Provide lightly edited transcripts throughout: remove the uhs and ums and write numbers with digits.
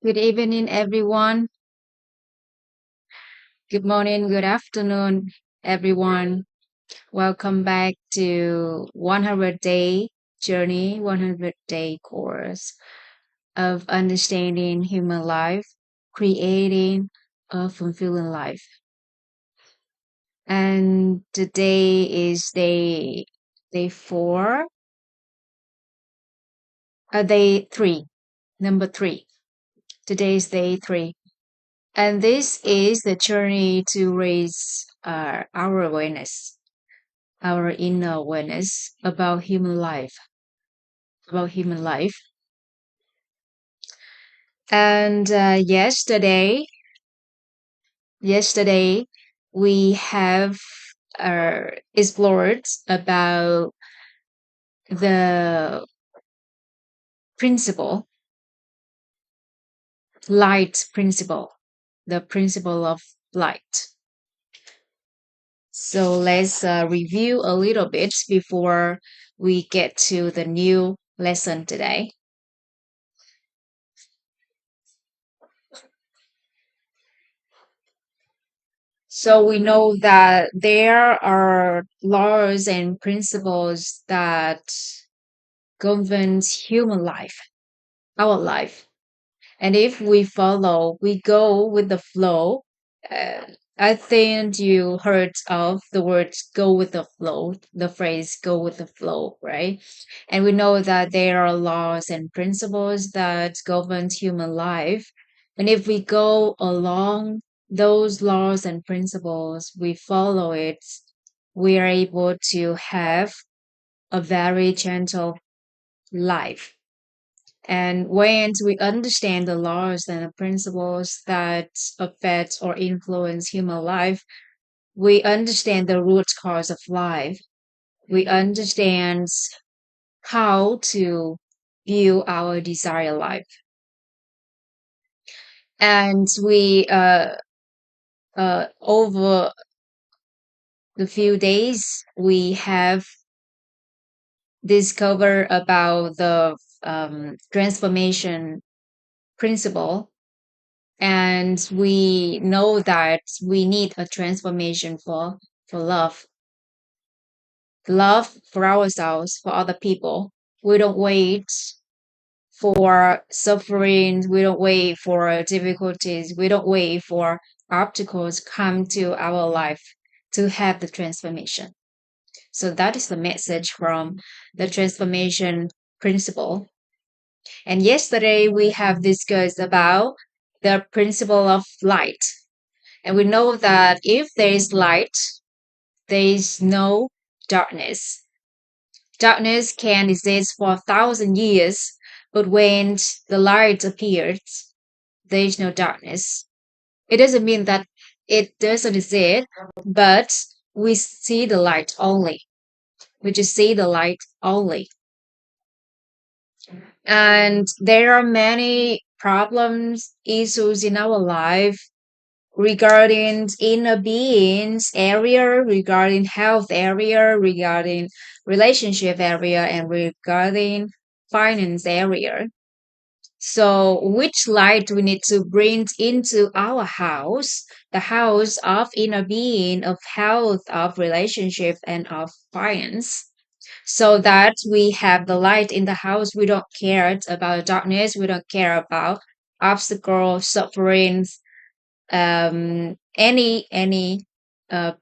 Good evening, everyone. Good morning, good afternoon, everyone. Welcome back to 100 Day Journey, 100 Day Course of Understanding Human Life, Creating a Fulfilling Life. And today is day four, day three, number three. Today is day three. And this is the journey to raise our awareness, our inner awareness about human life. And yesterday we have explored about the principle, light principle, the principle of light. So let's review a little bit before we get to the new lesson today. So we know that there are laws and principles that governs human life, our life. And if we go with the flow. Uh, I think you heard of the word go with the flow, the phrase go with the flow, right? And we know that there are laws and principles that govern human life. And if we go along those laws and principles, we follow it, we are able to have a very gentle life. And when we understand the laws and the principles that affect or influence human life, we understand the root cause of life. We understand how to view our desired life. And over the few days, we have discovered about the transformation principle. And we know that we need a transformation for love for ourselves, for other people. We don't wait for suffering. We don't wait for difficulties. We don't wait for obstacles come to our life to have the transformation. So that is the message from the transformation principle. And yesterday we have discussed about the principle of light. And we know that if there is light, there is no darkness. Darkness can exist for 1,000 years, but when the light appears, there is no darkness. It doesn't mean that it doesn't exist, but we see the light only. We just see the light only. And there are many problems, issues in our life regarding inner beings area, regarding health area, regarding relationship area, and regarding finance area. So which light we need to bring into our house, the house of inner being, of health, of relationship, and of finance, so that we have the light in the house. We don't care about darkness. We don't care about obstacles, sufferings, any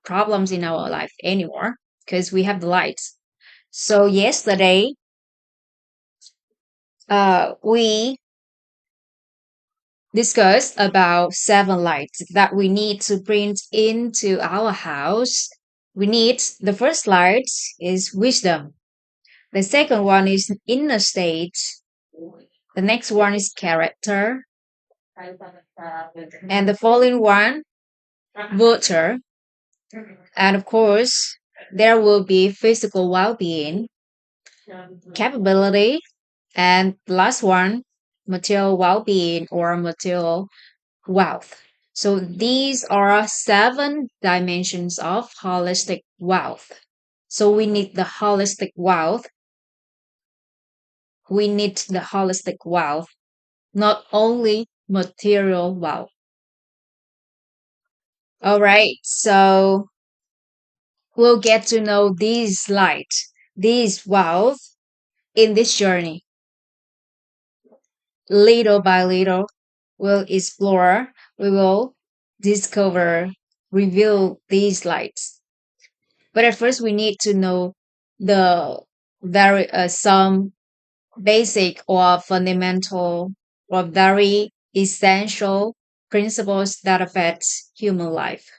problems in our life anymore, because we have the light. So yesterday we discussed about 7 lights that we need to bring into our house. We need the first light is wisdom. The second one is inner state. The next one is character. And the following one, water. And of course, there will be physical well being, capability, and the last one, material well being or material wealth. So these are 7 dimensions of holistic wealth. So we need the holistic wealth. We need the holistic wealth, not only material wealth. All right, so we'll get to know these light, these wealth in this journey. Little by little, we'll explore, we will discover, reveal these lights. But at first, we need to know the very some basic or fundamental or very essential principles that affect human life.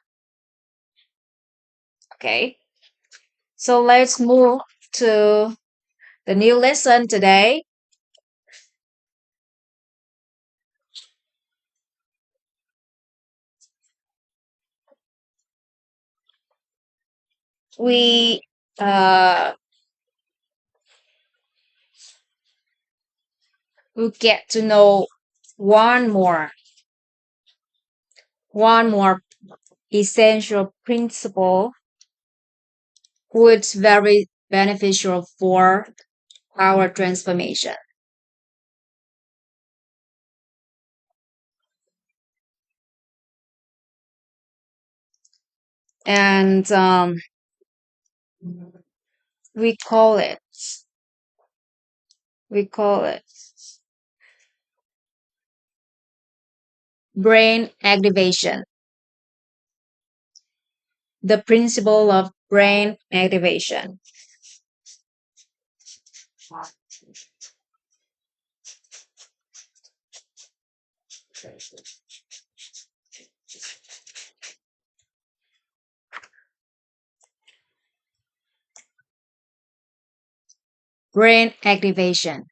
Okay, so let's move to the new lesson today. We uh we get to know one more one more essential principle which very beneficial for our transformation. And we call it we call it brain activation. The principle of brain activation. Brain activation.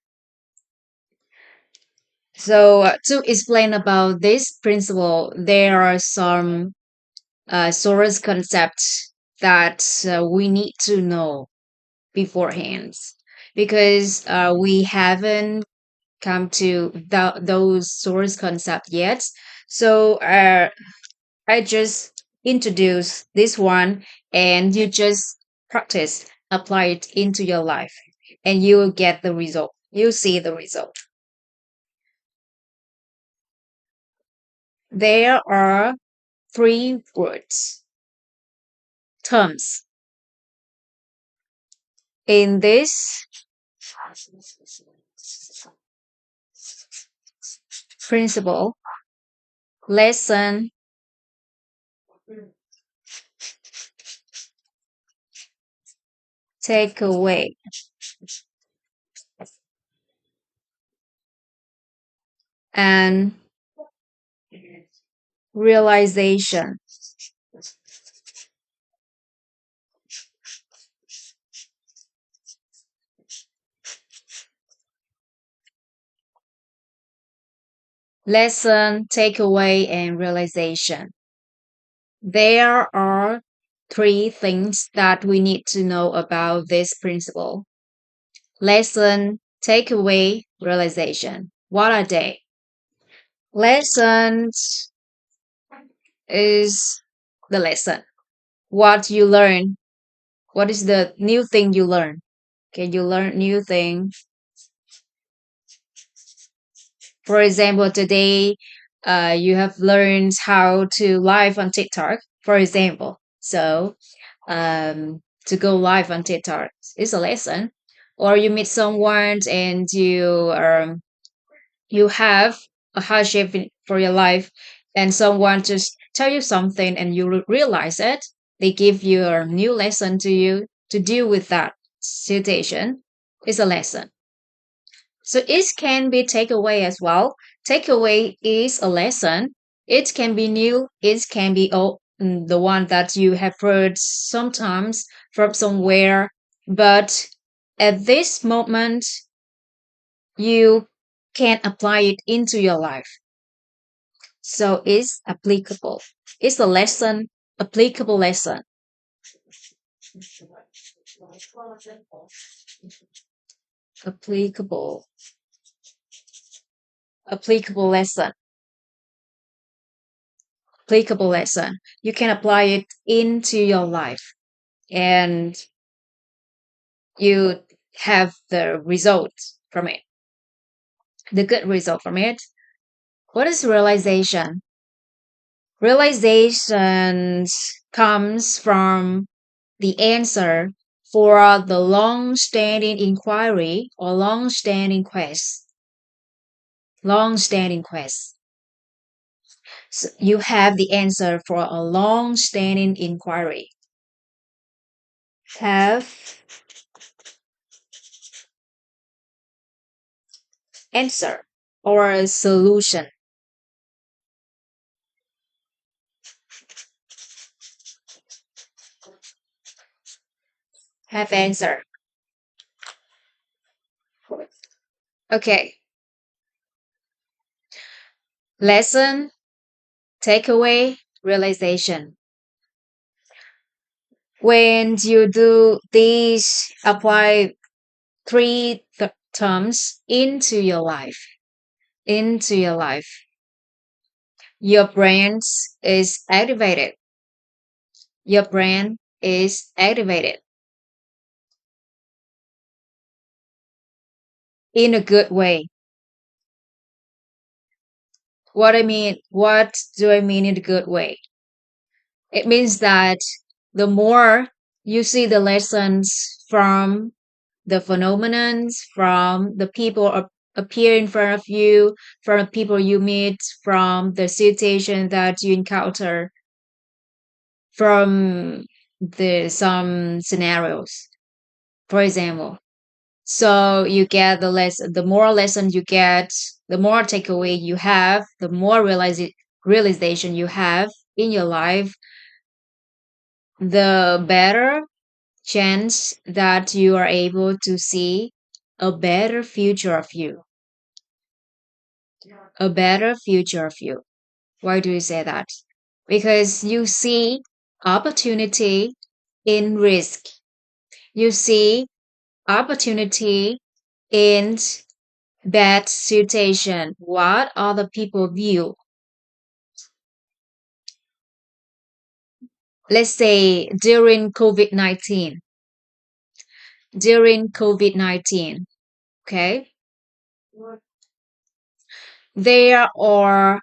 So to explain about this principle, there are some source concepts that we need to know beforehand because we haven't come to those source concepts yet. So I just introduce this one and you just practice, apply it into your life, and you will get the result. You see the result. There are three words, terms in this principle, lesson, takeaway, and realization. Lesson, takeaway, and realization. There are three things that we need to know about this principle. Lesson, takeaway, realization. What are they? Lessons is the lesson. What you learn. What is the new thing you learn? Can you learn new thing? For example, today you have learned how to live on TikTok, for example. So to go live on TikTok is a lesson. Or you meet someone and you have a hardship for your life, and someone just tell you something and you realize it. They give you a new lesson to you to deal with that situation. Is a lesson. So it can be takeaway as well. Takeaway is a lesson. It can be new. It can be the one that you have heard sometimes from somewhere. But at this moment, you can apply it into your life. So it's applicable. It's a lesson, applicable lesson. Applicable, applicable lesson. Applicable lesson. You can apply it into your life and you have the result from it, the good result from it. What is realization? Realization comes from the answer for the long-standing inquiry or long-standing quest. Long-standing quest. So you have the answer for a long-standing inquiry. Have answer or a solution. Have answer. Okay. Lesson, takeaway, realization. When you do these, apply three terms into your life, your brain is activated. Your brain is activated in a good way. What do I mean in a good way? It means that the more you see the lessons from the phenomenons, from the people appear in front of you, from the people you meet, from the situation that you encounter, from the some scenarios, for example. So you get the more lessons you get, the more takeaway you have, the more realization you have in your life, the better chance that you are able to see a better future of you. A better future of you. Why do you say that? Because you see opportunity in risk. You see opportunity in bad situation. What other people view. Let's say during COVID-19. During COVID-19. Okay. There are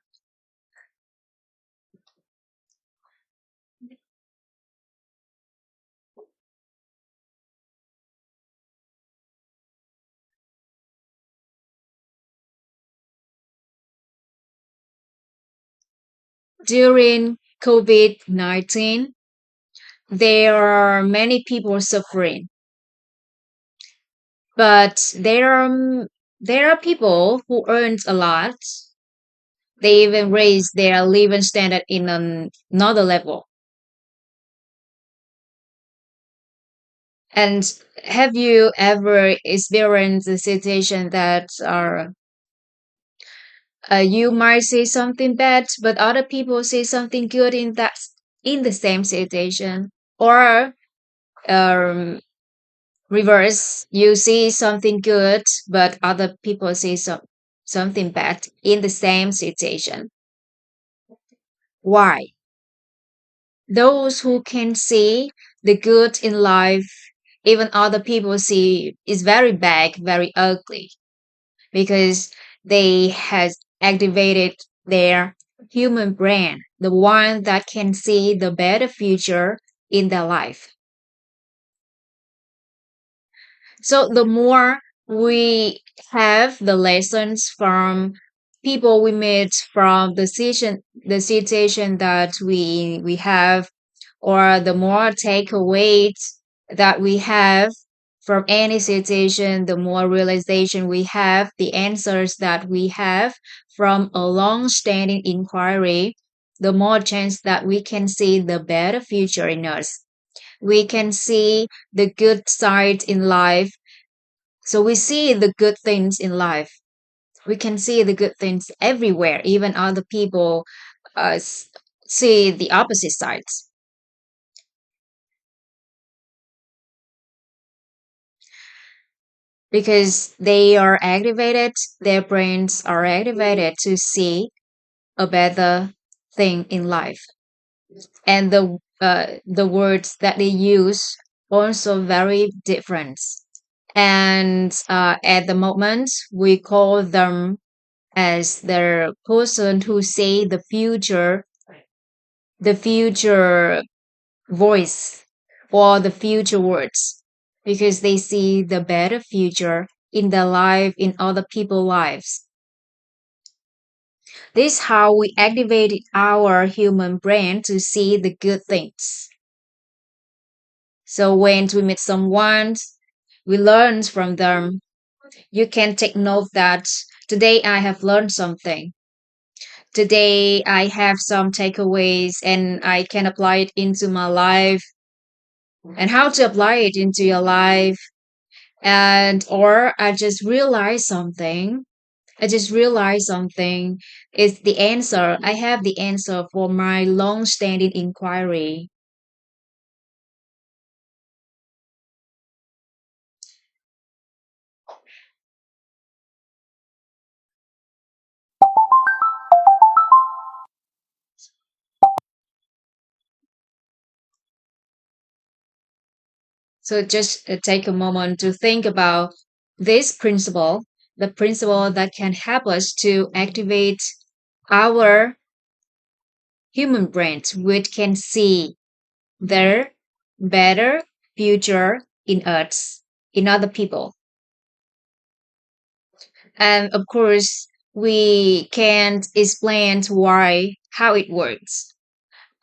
during COVID-19, there are many people suffering, but there are people who earned a lot. They even raised their living standard in another level. And have you ever experienced a situation that you might say something bad, but other people say something good in the same situation, or um, reverse, you see something good, but other people say something bad in the same situation. Why? Those who can see the good in life, even other people see is very bad, very ugly, because they has activated their human brain, the one that can see the better future in their life. So the more we have the lessons from people we meet, from the situation that we have, or the more takeaways that we have from any situation, the more realization we have, the answers that we have from a long-standing inquiry, the more chance that we can see the better future in us. We can see the good side in life. So we see the good things in life. We can see the good things everywhere. Even other people see the opposite sides, because they are activated, their brains are activated to see a better thing in life. And the words that they use also very different. And at the moment, we call them as the person who say the future voice or the future words, because they see the better future in their life, in other people's lives. This is how we activate our human brain to see the good things. So when we meet someone, we learn from them. You can take note that today I have learned something. Today I have some takeaways and I can apply it into my life. And how to apply it into your life, and or I just realized something is the answer. I have the answer for my long-standing inquiry. So just take a moment to think about this principle, the principle that can help us to activate our human brains, which can see their better future in us, in other people. And of course, we can't explain why, how it works.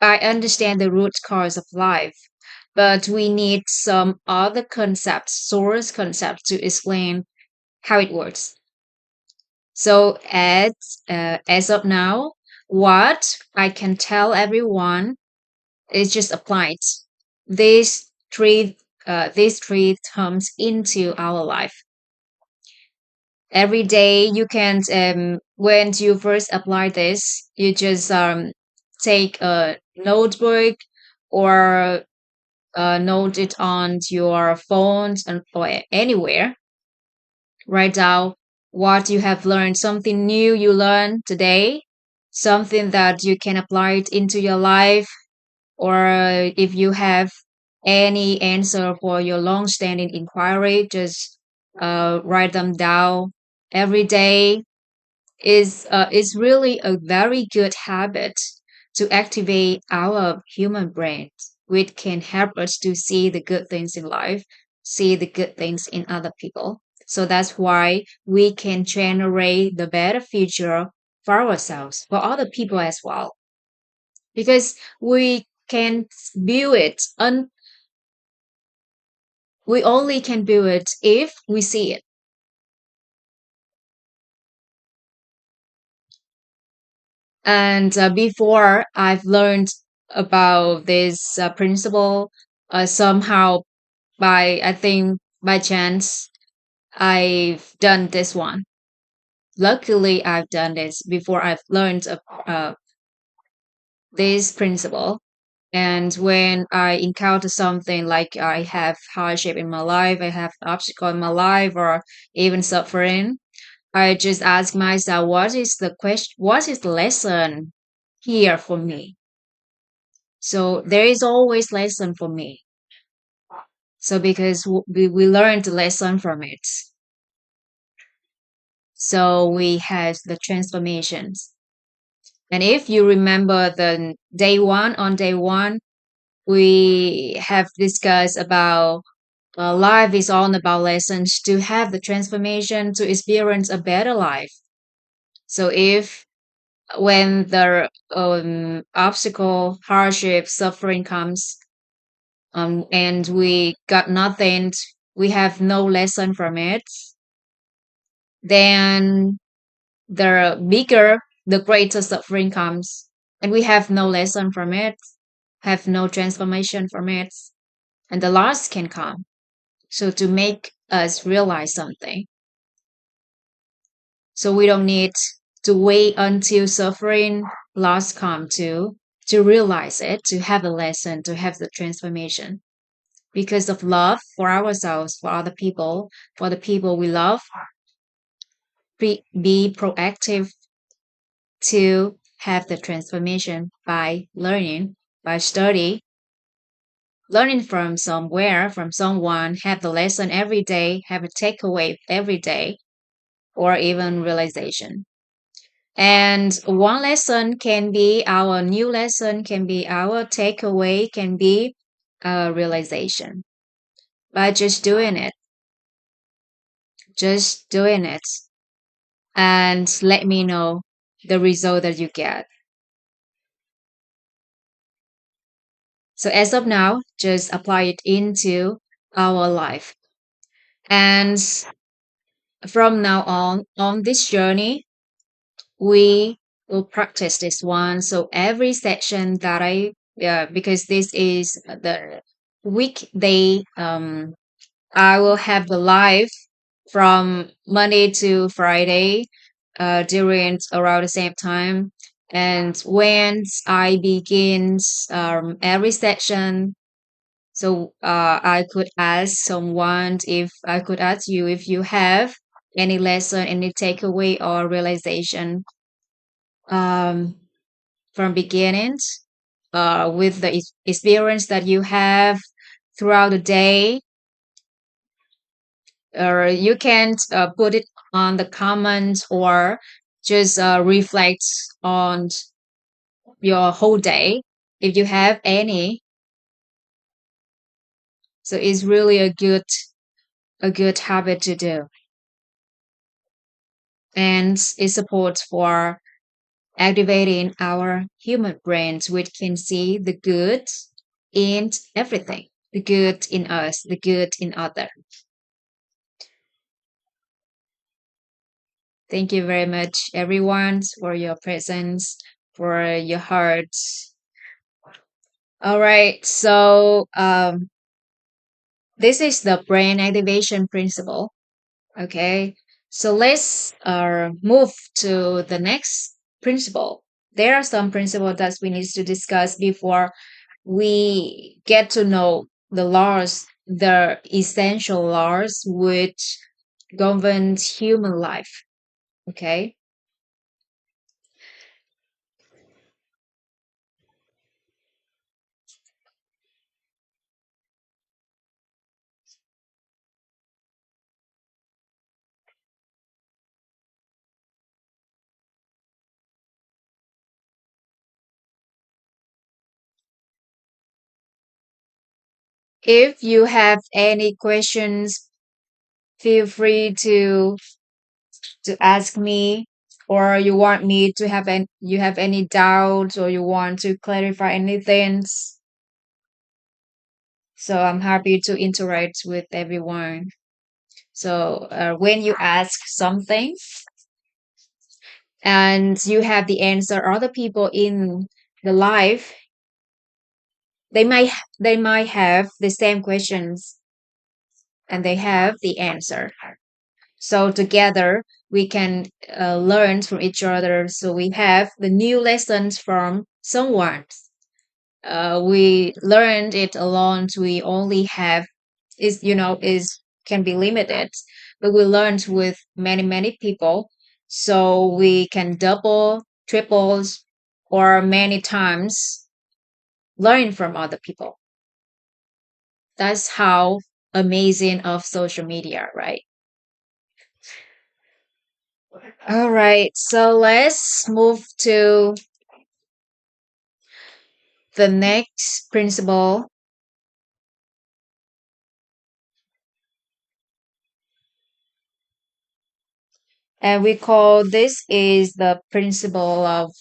I understand the root cause of life, but we need some other concepts, source concepts to explain how it works. So as of now, what I can tell everyone is just applied these three terms into our life. Every day you can when you first apply this, you just take a notebook or note it on your phones and or anywhere. Write down what you have learned, something new you learned today, something that you can apply it into your life, or if you have any answer for your long-standing inquiry, just write them down every day. Is really a very good habit to activate our human brain, which can help us to see the good things in life, see the good things in other people. So that's why we can generate the better future for ourselves, for other people as well, because we can build it and we only can build it if we see it. And before I've learned about this principle, somehow by, I think, by chance, I've done this one. Luckily, I've done this before I've learned this principle. And when I encounter something like I have hardship in my life, I have obstacle in my life, or even suffering, I just ask myself, what is the question? What is the lesson here for me? So there is always lesson for me. So because we learned the lesson from it, so we have the transformations. And if you remember the day one, we have discussed about life is all about lessons to have the transformation to experience a better life. So if when the obstacle, hardship, suffering comes, and we got nothing, we have no lesson from it, then the greater suffering comes, and we have no lesson from it, have no transformation from it, and the loss can come. So to make us realize something, so we don't need to wait until suffering loss come to realize it, to have a lesson, to have the transformation. Because of love for ourselves, for other people, for the people we love, be proactive to have the transformation by learning, by study, learning from somewhere, from someone, have the lesson every day, have a takeaway every day, or even realization. And one lesson can be our new lesson, can be our takeaway, can be a realization by just doing it, and let me know the result that you get. So as of now, just apply it into our life. And from now on this journey, we will practice this one. So every section that because this is the weekday, I will have the live from Monday to Friday, during around the same time. And when I begin every section, so I could ask someone, if I could ask you if you have any lesson, any takeaway or realization, um, from beginnings, with the experience that you have throughout the day, or you can put it on the comments, or just reflect on your whole day if you have any. So it's really a good habit to do, and it supports for activating our human brains, which can see the good in everything, the good in us, the good in other. Thank you very much, everyone, for your presence, for your hearts. All right, so this is the brain activation principle. Okay, so let's move to the next principle. There are some principles that we need to discuss before we get to know the laws, the essential laws which governs human life. Okay, if you have any questions, feel free to ask me, or you want me to have any, you have any doubts, or you want to clarify anything. So I'm happy to interact with everyone. So when you ask something and you have the answer, other people in the life, they might have the same questions, and they have the answer. So together we can learn from each other. So we have the new lessons from someone. We learned it alone. We only have is can be limited, but we learned with many people. So we can double, triples, or many times learn from other people. That's how amazing of social media, right? All right, so let's move to the next principle, and we call this is the principle of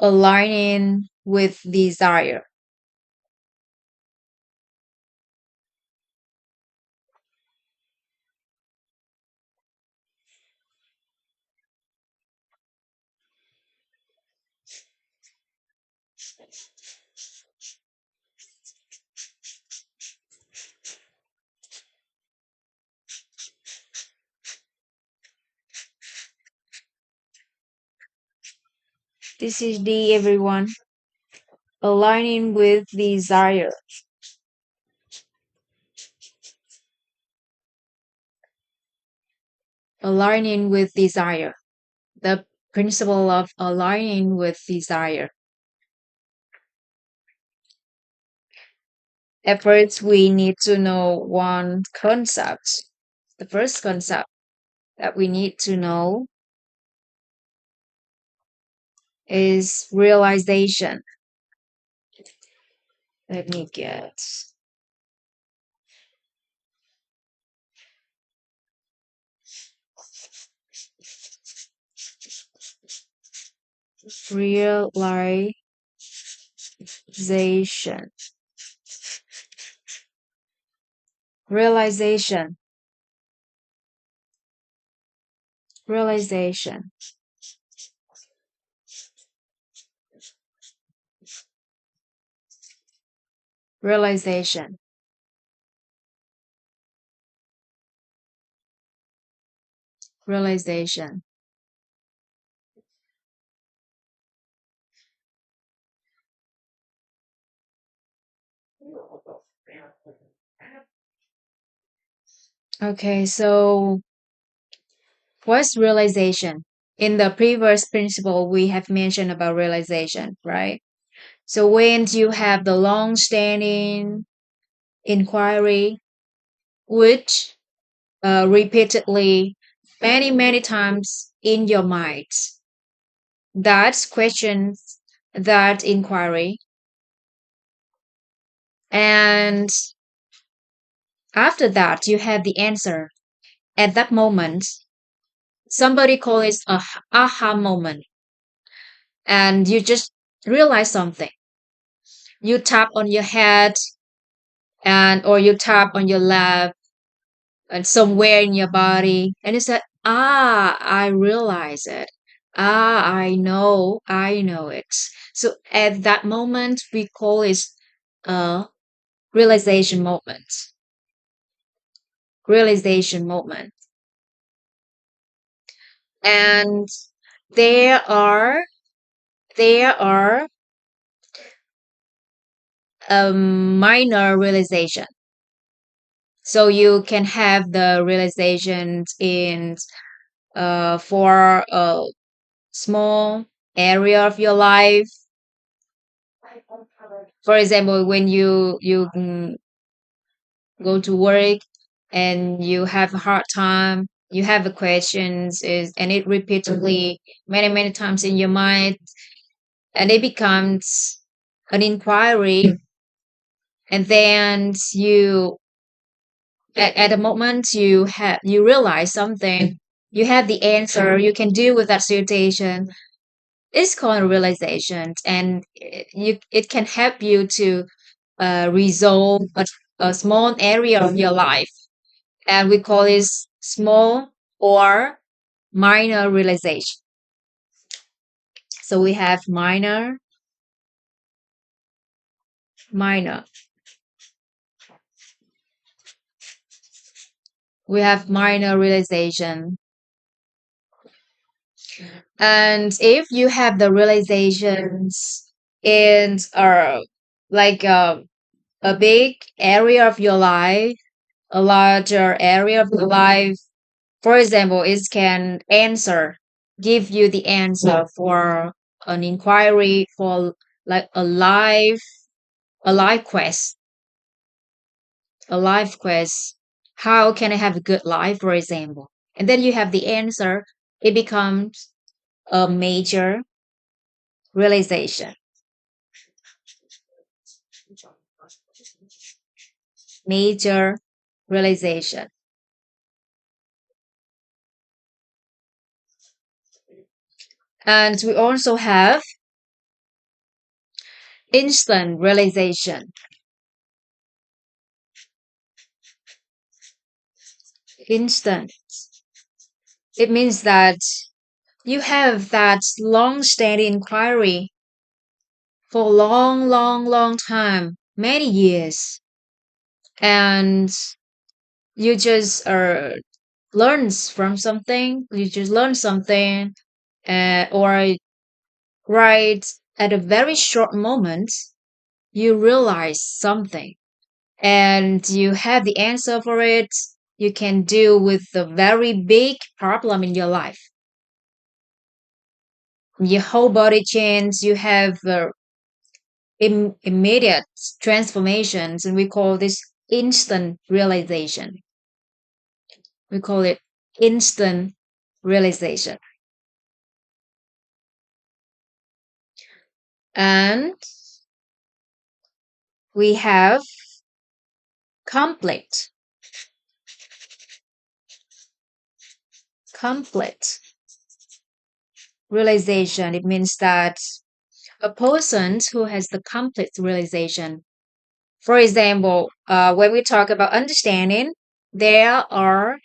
aligning with desire. This is the everyone, aligning with desire, aligning with desire, the principle of aligning with desire. At first, we need to know one concept, the first concept. that we need to know is realization. Let me get realization. Realization. Realization. Realization. Realization. Okay, so what's realization? In the previous principle, we have mentioned about realization, right? So when you have the long-standing inquiry, which repeatedly, many times in your mind, that questions, that inquiry, and after that, you have the answer. At that moment, somebody call it a aha moment, and you just realize something. You tap on your head, and or you tap on your lap and somewhere in your body, and you said, ah, I realize it. Ah, I know it. So at that moment, we call it a realization moment. Realization moment. And there are there are minor realization. So you can have the realizations in for a small area of your life. For example, when you go to work and you have a hard time, you have a questions is and it repeatedly many times in your mind, and it becomes an inquiry, and then at the moment you realize something, you have the answer, you can deal with that situation. It's called realization, and it can help you to resolve a small area of your life, and we call it small or minor realization. So we have minor, we have minor realization. And if you have the realizations in like a big area of your life, a larger area of your life, for example, it can give you the answer for an inquiry for like a life quest, a life quest. How can I have a good life, for example? And then you have the answer. It becomes a major realization. Major realization. And we also have instant realization. Instant. It means that you have that long-standing inquiry for a long time, many years, and you just learns from something. You just learn something, or right at a very short moment, you realize something, and you have the answer for it. You can deal with the very big problem in your life. Your whole body change. You have immediate transformations, and we call this instant realization. We call it instant realization. And we have complete, complete realization. It means that a person who has the complete realization. For example, when we talk about understanding, there are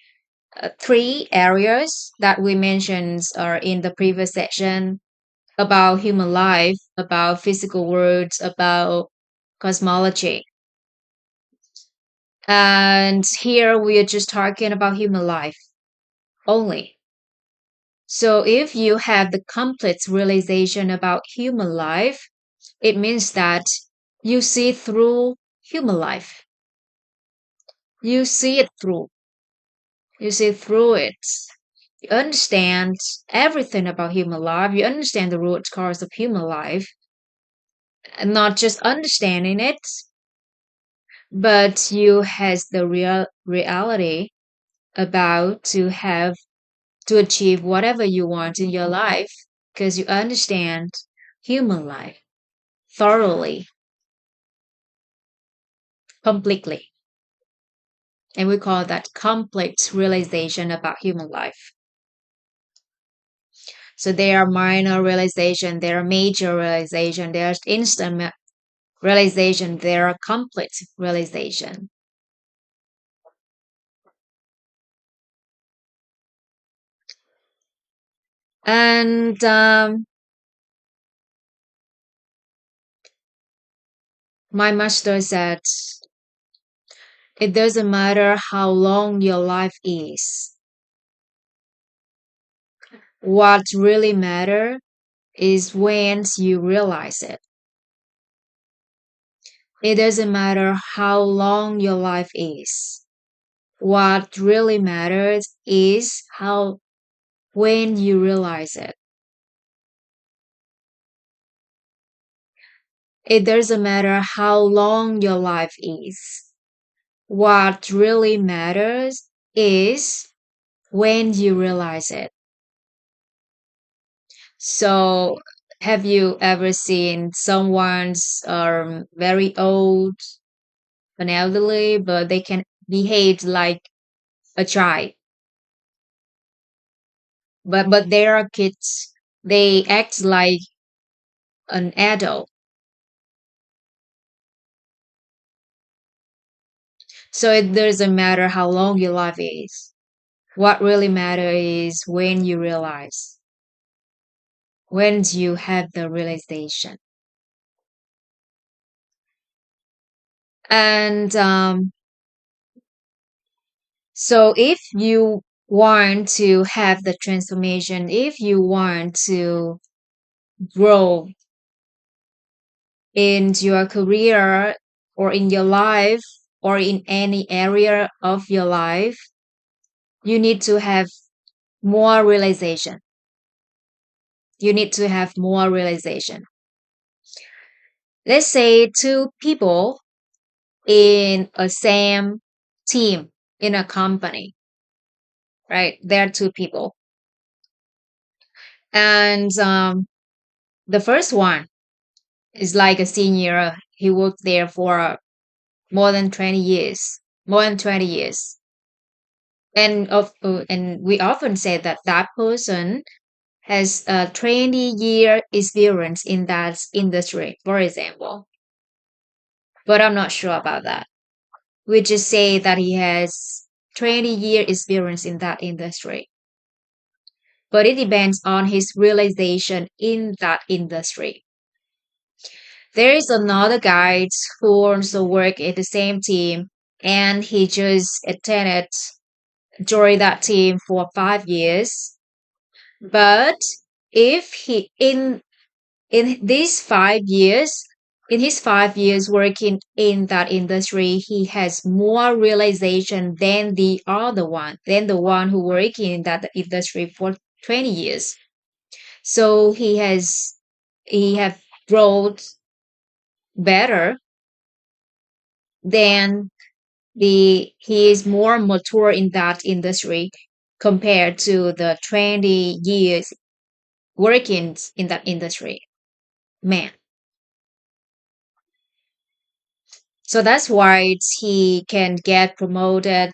three areas that we mentioned in the previous section about human life, about physical worlds, about cosmology. And here we are just talking about human life only. So if you have the complete realization about human life, it means that you see through human life. You see it through. You see through it. You understand everything about human life. You understand the root cause of human life. And not just understanding it, but you has the reality about to achieve whatever you want in your life because you understand human life thoroughly, completely. And we call that complete realization about human life. So there are minor realization, there are major realization, there's instant realization, there are complete realization. And my master said, it doesn't matter how long your life is. What really matters is when you realize it. It doesn't matter how long your life is. What really matters is how when you realize it. It doesn't matter how long your life is. What really matters is when you realize it. So, have you ever seen someone's very old, an elderly, but they can behave like a child? But they are kids. They act like an adult. So it doesn't matter how long your life is. What really matters is when you realize, when you have the realization. And so if you want to have the transformation, if you want to grow in your career or in your life or in any area of your life, you need to have more realization. You need to have more realization. Let's say two people in a same team in a company, right? There are two people. And the first one is like a senior. He worked there for more than 20 years, more than 20 years. And we often say that that person has a 20-year experience in that industry, for example. But I'm not sure about that. We just say that he has 20-year experience in that industry. But it depends on his realization in that industry. There is another guy who also work at the same team and he just attended joined that team for 5 years. But if he in these 5 years, in his 5 years working in that industry, he has more realization than than the one who working in that industry for 20 years. So he have grown better than the he is more mature in that industry compared to the 20 years working in that industry. Man. So that's why he can get promoted.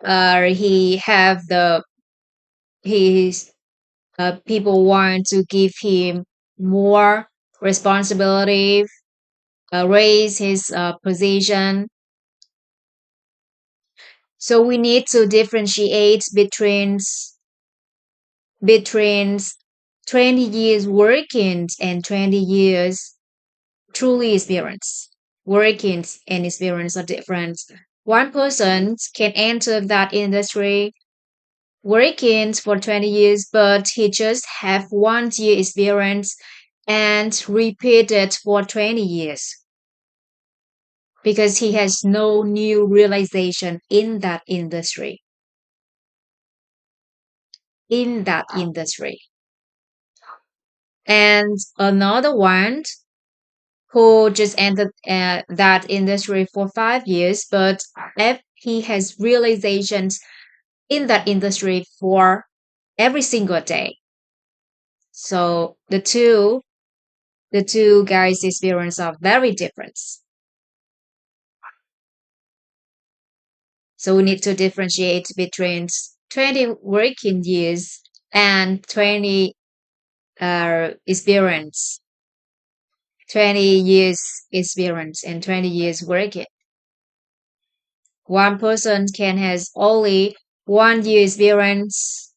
He have the his people want to give him more responsibility, raise his position. So we need to differentiate between 20 years working and 20 years truly experience. Working and experience are different. One person can enter that industry working for 20 years, but he just have 1 year experience and repeat it for 20 years because he has no new realization in that industry. In that industry. And another one who just entered that industry for 5 years, but if he has realizations in that industry for every single day. So the two guys' experience are very different. So we need to differentiate between 20 working years and 20 experience, 20 years experience and 20 years working. One person can has only 1 year experience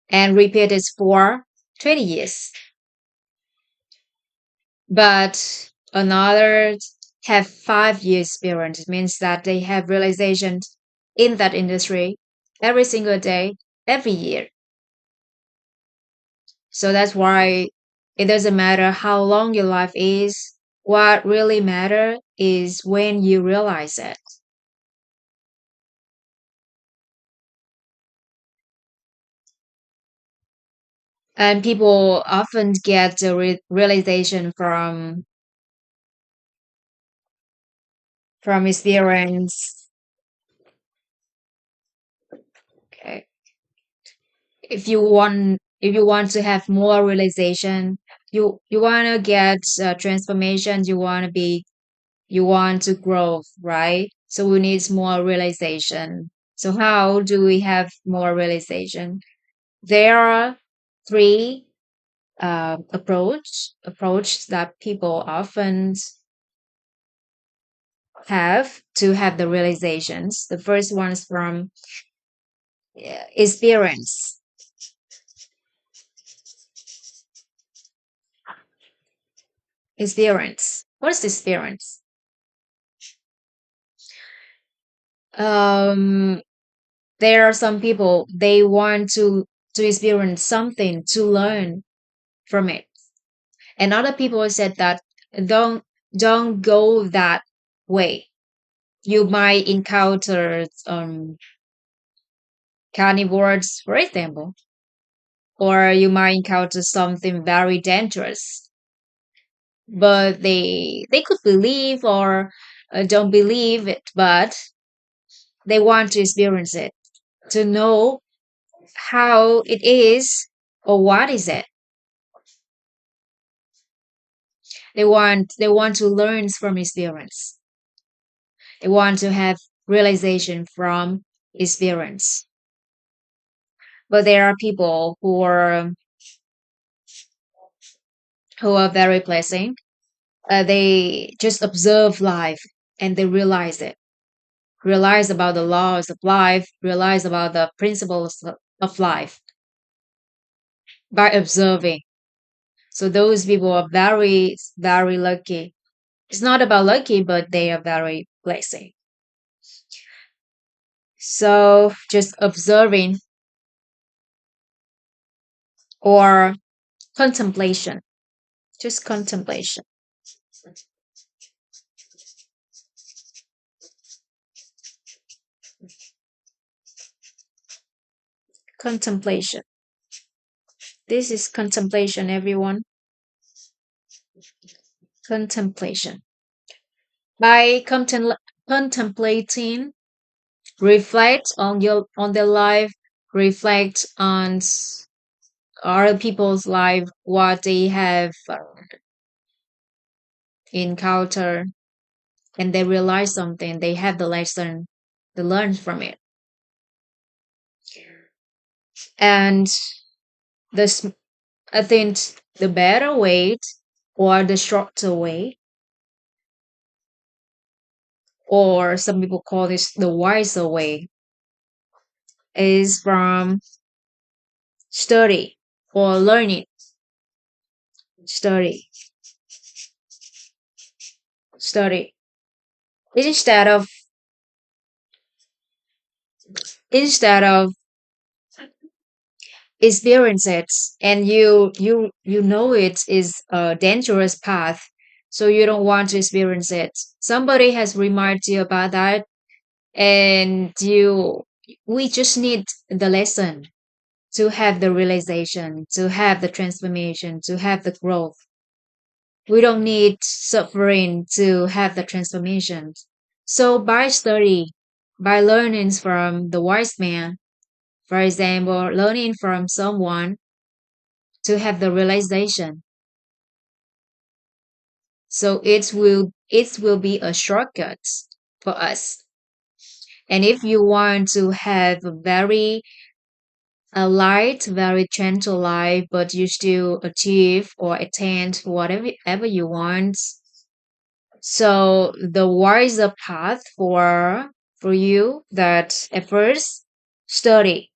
and repeat it for 20 years. But another have 5 years experience. It means that they have realizations in that industry every single day, every year. So that's why it doesn't matter how long your life is. What really matter is when you realize it. And people often get the realization from experience. Okay. If you want to have more realization, you want to get transformation, you want to grow, right? So we need more realization. So how do we have more realization? There are three approach that people often have the realizations. The first one is from experience. Experience. What is experience? Um, there are some people they want to experience something to learn from it, and other people said that don't don't go that way. You might encounter carnivores, for example, or you might encounter something very dangerous. But they could believe or don't believe it, but they want to experience it to know how it is or what is it. They want to learn from experience. They want to have realization from experience. But there are people who are very pleasant. They just observe life and they realize about the laws of life, realize about the principles of life by observing. So those people are very, very lucky. It's not about lucky, but they are very blessed. So just observing or contemplation, just contemplation, contemplation. This is contemplation, everyone. Contemplation. By contemplating, reflect on their life, reflect on other people's life, what they have encountered, and they realize something, they have the lesson, they learn from it. And this, I think, the better way or the shorter way, or some people call this the wiser way, is from study or learning, study, study. Instead of instead of experience it, and you know it is a dangerous path, so you don't want to experience it. Somebody has reminded you about that, and you we just need the lesson to have the realization, to have the transformation, to have the growth. We don't need suffering to have the transformation. So by study, by learning from the wise man, for example, learning from someone to have the realization. So it will be a shortcut for us. And if you want to have a light, very gentle life, but you still achieve or attain whatever ever you want. So the wiser path for you that at first study,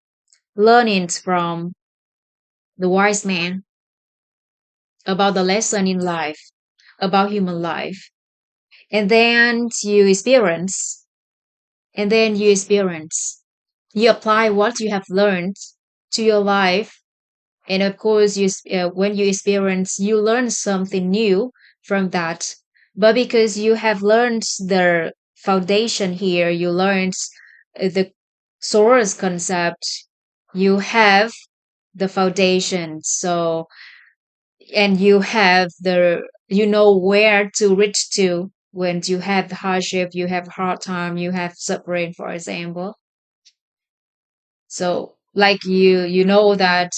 learning from the wise man about the lesson in life, about human life. And then you experience, and then you experience. You apply what you have learned to your life. And of course, when you experience, you learn something new from that. But because you have learned the foundation here, you learned the source concept, you have the foundation. So, and you know where to reach to when you have the hardship, you have hard time, you have suffering, for example. So, like you know that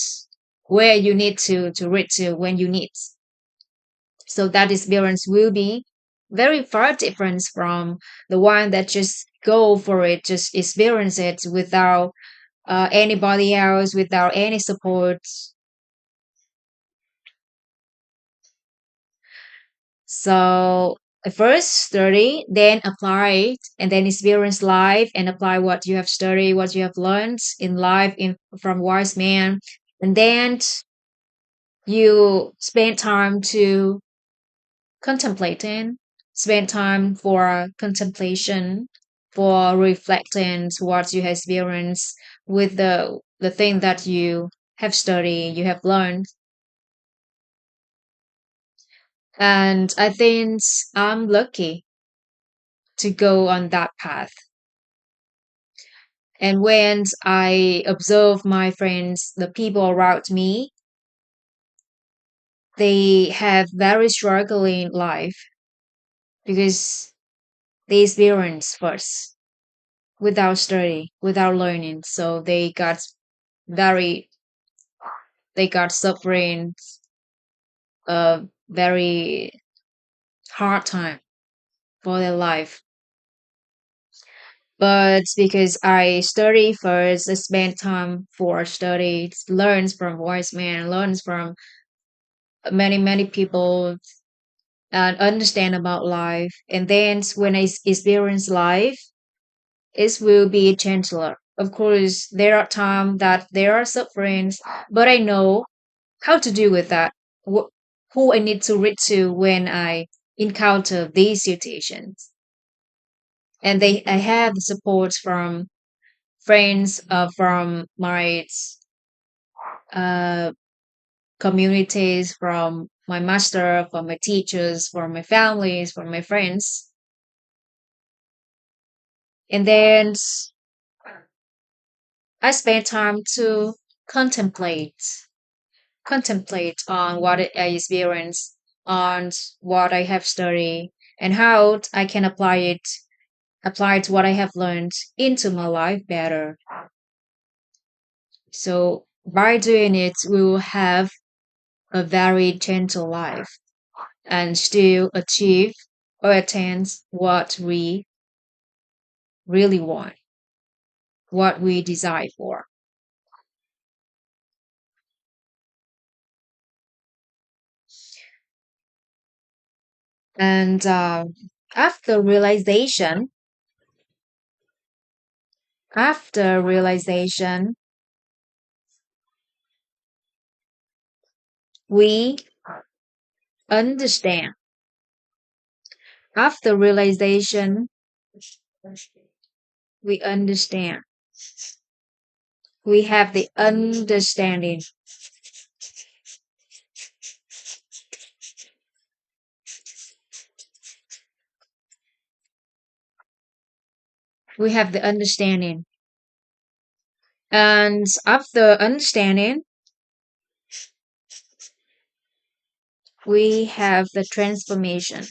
where you need to reach to when you need. So that experience will be very far different from the one that just go for it, just experience it without anybody else, without any support. So first study, then apply it, and then experience life and apply what you have studied, what you have learned in life from wise man, and then you spend time to contemplating, spend time for contemplation, for reflecting what you have experienced with the thing that you have studied, you have learned. And I think I'm lucky to go on that path. And when I observe my friends, the people around me, they have very struggling life because they experience first without study, without learning. So very, they got suffering a very hard time for their life. But because I study first, I spend time for study, learns from wise men, learns from many people, and understand about life. And then when I experience life, it will be gentler. Of course, there are times that there are sufferings, but I know how to deal with that. Who I need to reach to when I encounter these situations. And I have support from friends, from my uh, communities, from my master, from my teachers, from my families, from my friends. And then I spend time to contemplate, contemplate on what I experience, on what I have studied, and how I can apply what I have learned into my life better. So by doing it, we will have a very gentle life and still achieve or attain what we really want, what we desire for. And after realization, after realization, we understand. After realization, we understand. We have the understanding. We have the understanding. And after understanding, we have the transformation.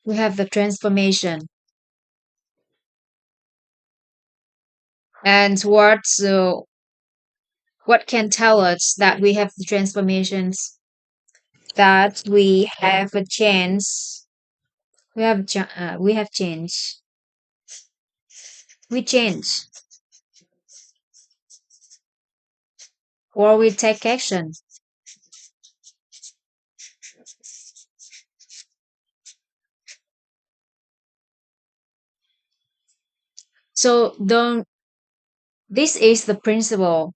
We have the transformation. And what can tell us that we have the transformations? That we have a chance. We have change. We change or we take action. So don't this is the principle,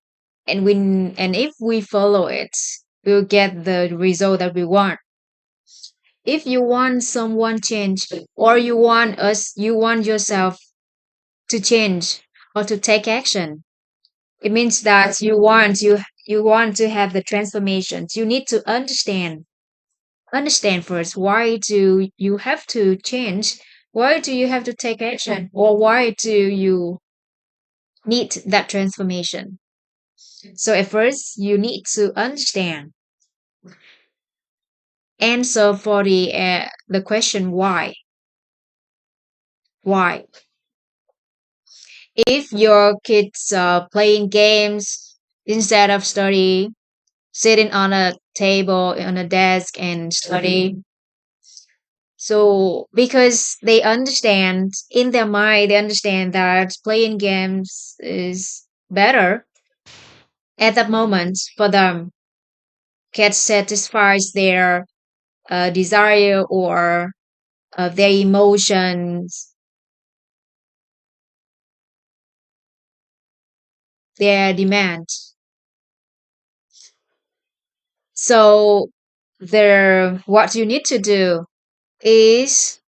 and if we follow it, we'll get the result that we want. If you want someone change, or you want yourself to change or to take action, it means that you want to have the transformations. You need to understand first, why do you have to change, why do you have to take action, or why do you need that transformation. So at first, you need to understand. Answer for the question why. Why? If your kids are playing games instead of study, sitting on a table on a desk and study, so because they understand in their mind, they understand that playing games is better at that moment for them. Can satisfies their desire or their emotions, their demand. So what you need to do is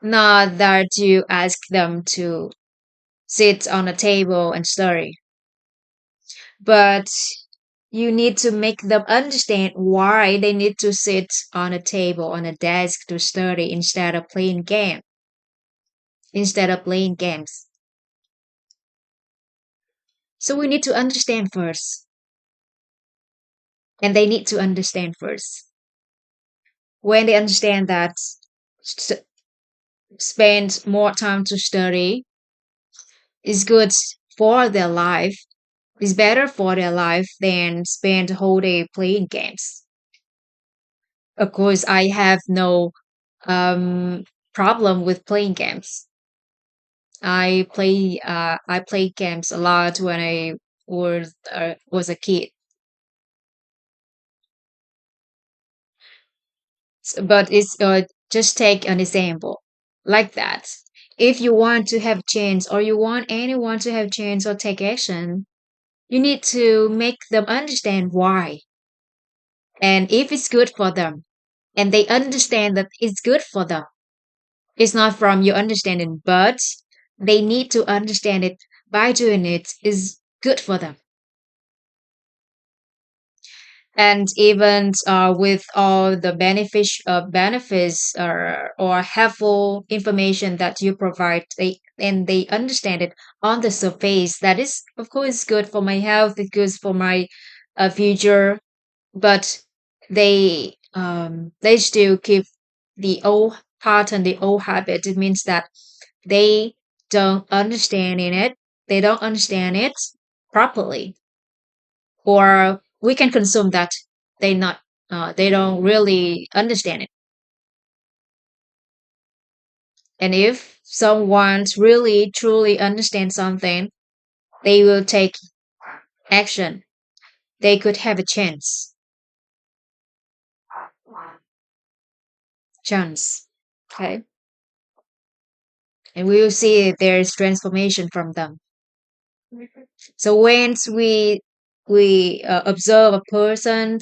not that you ask them to sit on a table and study, but you need to make them understand why they need to sit on a table on a desk to study instead of playing games. So we need to understand first, and they need to understand first. When they understand that s- spend more time to study is good for their life, is better for their life than spend the whole day playing games. Of course, I have no um, problem with playing games. I played games a lot when I was a kid. But it's just take an example like that. If you want to have change, or you want anyone to have change or take action, you need to make them understand why and if it's good for them, and they understand that it's good for them. It's not from your understanding, but they need to understand it. By doing it is good for them. And even with all the benefits or helpful information that you provide, they understand it on the surface, that is of course good for my health, it's good for my future, but they they still keep the old pattern, the old habit. It means that they don't understand in it. They don't understand it properly, or we can consume that they not they don't really understand it. And if someone really truly understands something, they will take action. They could have a chance. Okay. And we will see there's transformation from them. So once we observe a person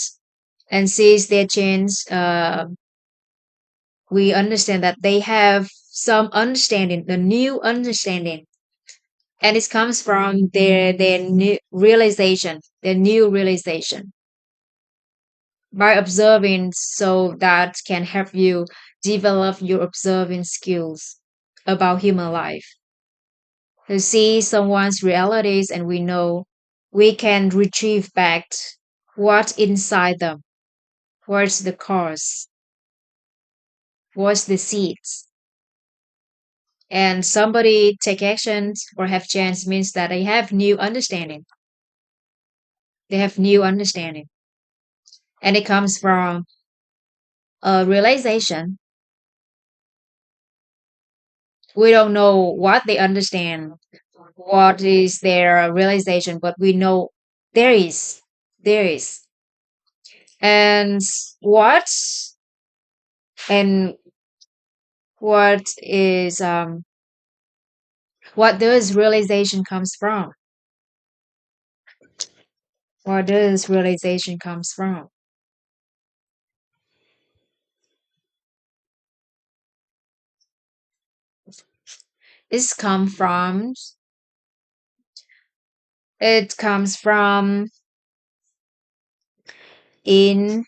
and sees their change, we understand that they have some understanding, the new understanding, and it comes from their new realization, their new realization. By observing, so that can help you develop your observing skills about human life. To see someone's realities, and we know we can retrieve back what's inside them, what's the cause, what's the seeds. And somebody take actions or have chance means that they have new understanding. They have new understanding. And it comes from a realization. We don't know what they understand, what is their realization, but we know there is. There is. And what and what is what does realization comes from? What does realization comes from? It's come from it comes from inquiry.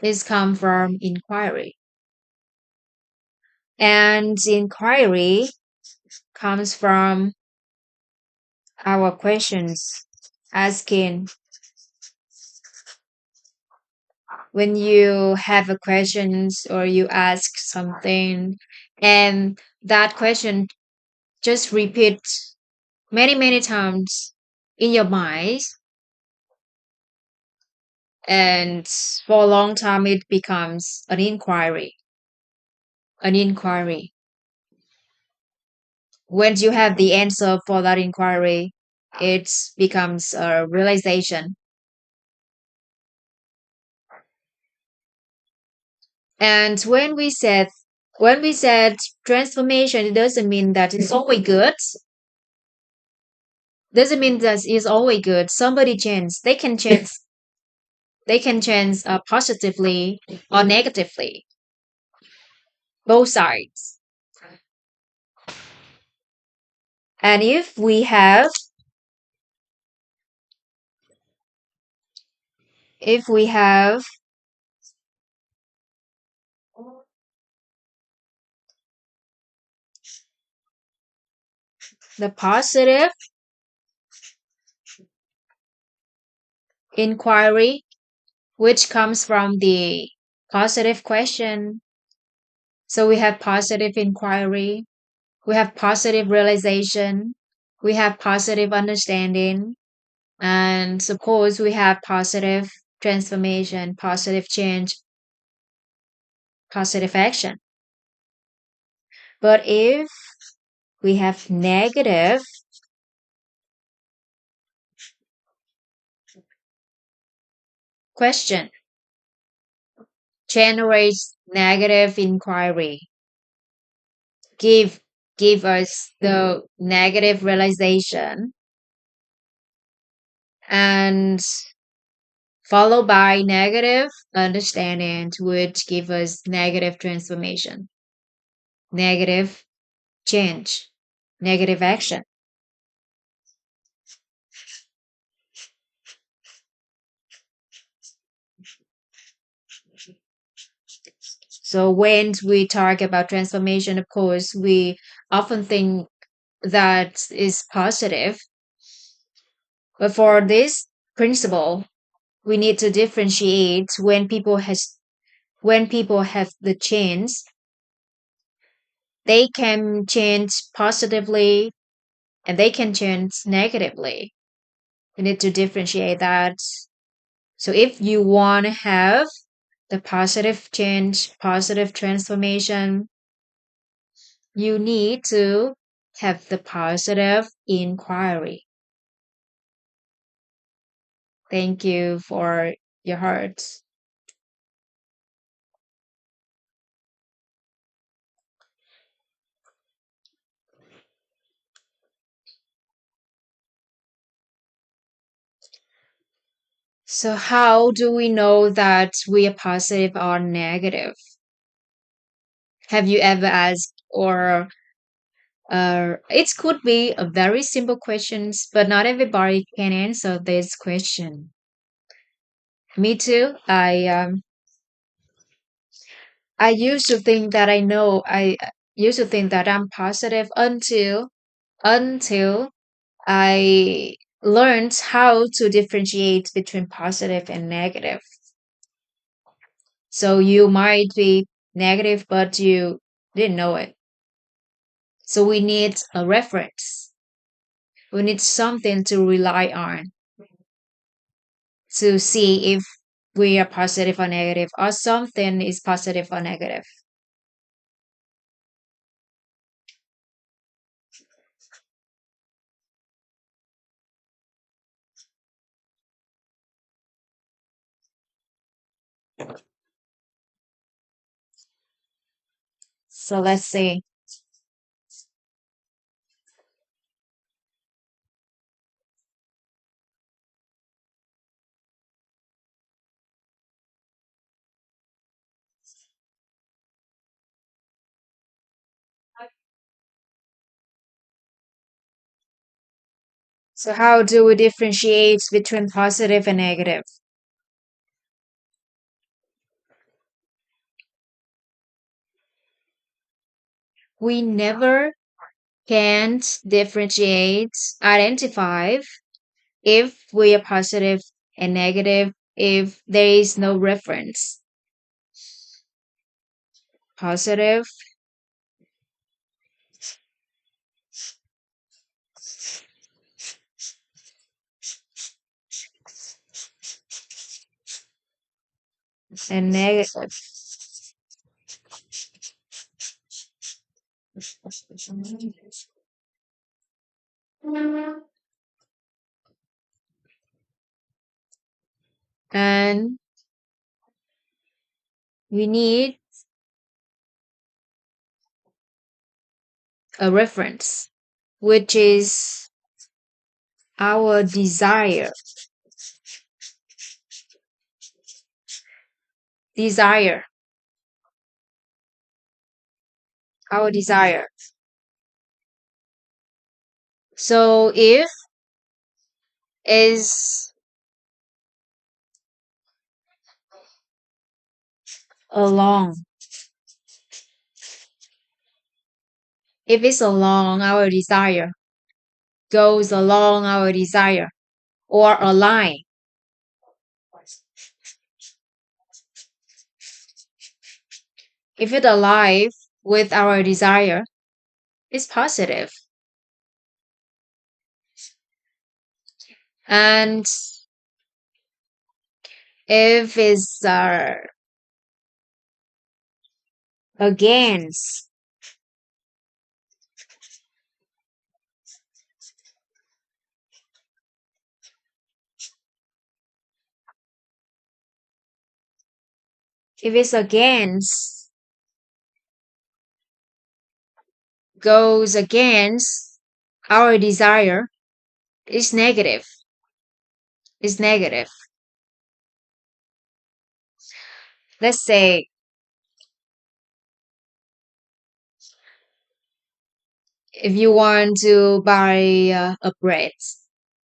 It's come from inquiry. And inquiry comes from our questions, asking when you have a questions or you ask something, and that question just repeat many times in your mind, and for a long time it becomes an inquiry. Once you have the answer for that inquiry, it becomes a realization. And when we said transformation, it doesn't mean that it's always good. Doesn't mean that it's always good. Somebody change. They can change. They can change positively or negatively. Both sides. And if we have the positive inquiry, which comes from the positive question. So we have positive inquiry, we have positive realization, we have positive understanding, and suppose we have positive transformation, positive change, positive action. But if we have negative question, generates negative inquiry, give give us the negative realization, and followed by negative understanding, which give us negative transformation, negative change, negative action. So when we talk about transformation, of course, we often think that is positive, But for this principle, we need to differentiate when people have the chance, they can change positively and they can change negatively. We need to differentiate that. So if you want to have the positive change, positive transformation, you need to have the positive inquiry. Thank you for your heart. So, how do we know that we are positive or negative? Have you ever asked, or it could be a very simple questions, but not everybody can answer this question. Me too. I used to think that I know. I used to think that I'm positive until I learned how to differentiate between positive and negative. So you might be negative, but you didn't know it. So we need a reference. We need something to rely on to see if we are positive or negative, or something is positive or negative. So let's see. So how do we differentiate between positive and negative? We never can differentiate, identify if we are positive and negative if there is no reference. Positive and negative. And we need a reference, which is our desire. Desire. Our desire. So if is along, if it's along our desire, goes along our desire, or align. If it aligns with our desire, it's positive. And if it's against, if it's against, goes against our desire, it's negative. It's negative. Let's say if you want to buy a bread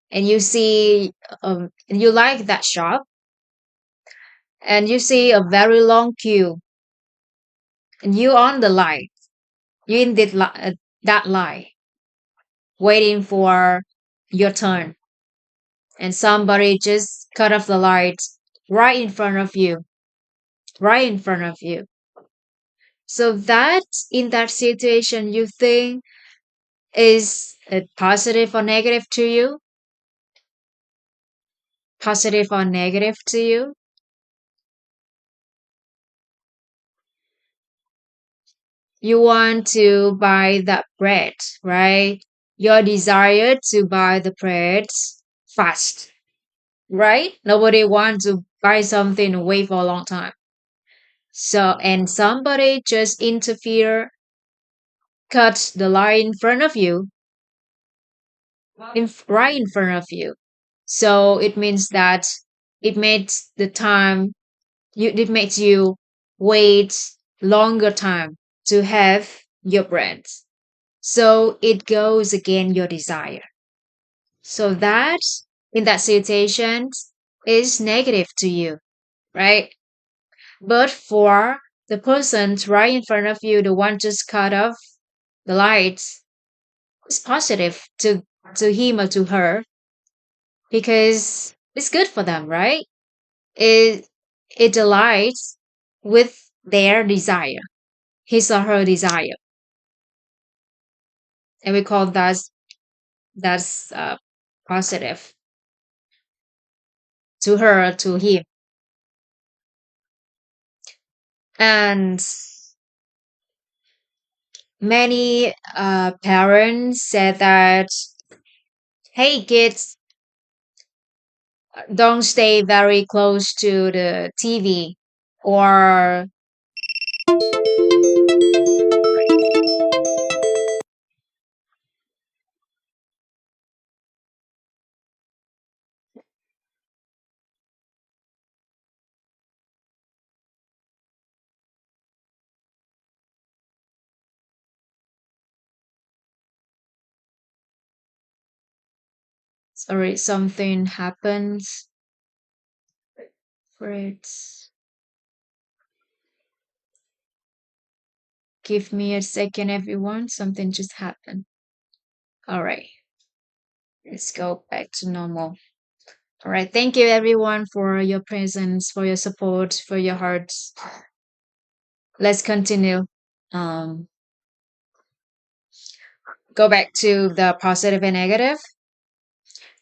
and you see and you like that shop and you see a very long queue and you on the line, you in that line waiting for your turn. and somebody just cut off the light right in front of you, right in front of you. So that in that situation, you think is it positive or negative to you? Positive or negative to you? You want to buy that bread, right? Your desire to buy the bread fast, right? Nobody wants to buy something and wait for a long time. So, and somebody just interfere, cut the line in front of you, right in front of you. So it means that it makes the time it makes you wait longer time to have your bread. So it goes against your desire. So that in that situation is negative to you, right? But for the person right in front of you, the one just cut off the lights, it's positive to him or to her because it's good for them, right? It it aligns with their desire, his or her desire, and we call that's positive to her or to him. And many parents said that, hey kids, don't stay very close to the TV, or sorry, something happens for it. Give me a second, everyone. Something just happened. All right, let's go back to normal. All right, thank you everyone for your presence, for your support, for your hearts. Let's continue. Um, go back to the positive and negative.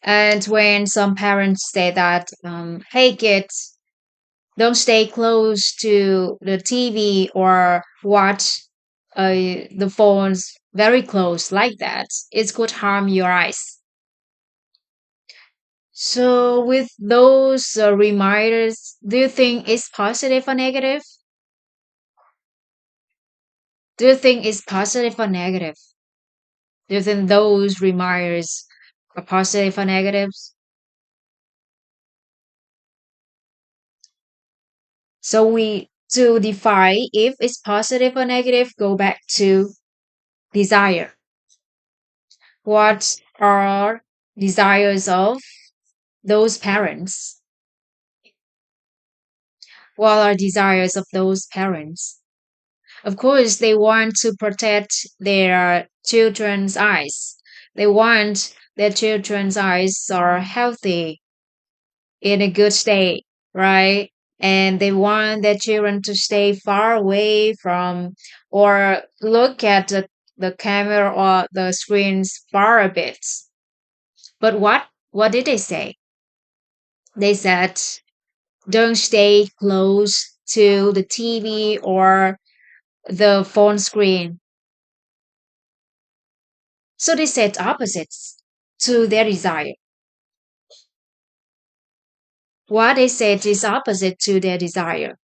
And when some parents say that, hey kids, don't stay close to the TV or watch the phones very close like that, it could harm your eyes. So, with those reminders, do you think it's positive or negative? Do you think it's positive or negative? Do you think those reminders are positive or negatives? So we to define if it's positive or negative, go back to desire. What are desires of those parents? What are desires of those parents? Of course, they want to protect their children's eyes. They want their children's eyes are healthy, in a good state, right? And they want their children to stay far away from or look at the camera or the screens far a bit. But what did they say? They said, don't stay close to the TV or the phone screen. So they said opposites to their desire. What they said is opposite to their desire.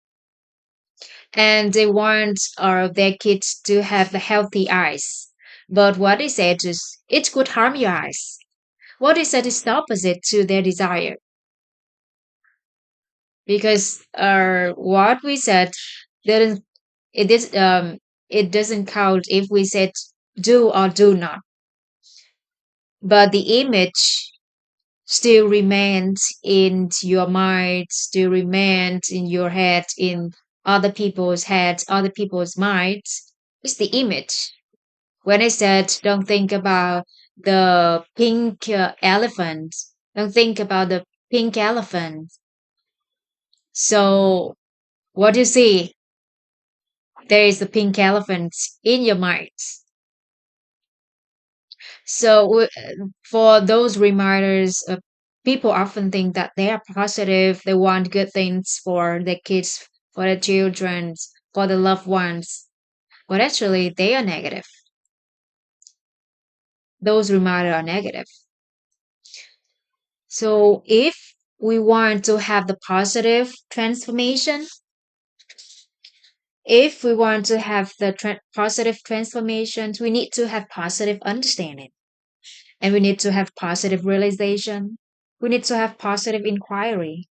And they want their kids to have healthy eyes. But what they said is it could harm your eyes. What they said is the opposite to their desire. Because what we said didn't it is it doesn't count if we said do or do not. But the image still remains in your mind, still remains in your head, in other people's heads, other people's minds. It's the image. When I said don't think about the pink elephant, Now think about the pink elephant. So, what do you see? There is a pink elephant in your mind. So, for those reminders, people often think that they are positive, they want good things for their kids, for their children, for the loved ones, but actually they are negative. Those reminders are negative. So, if we want to have the positive transformation, if we want to have the positive transformations, we need to have positive understanding and we need to have positive realization. We need to have positive inquiry,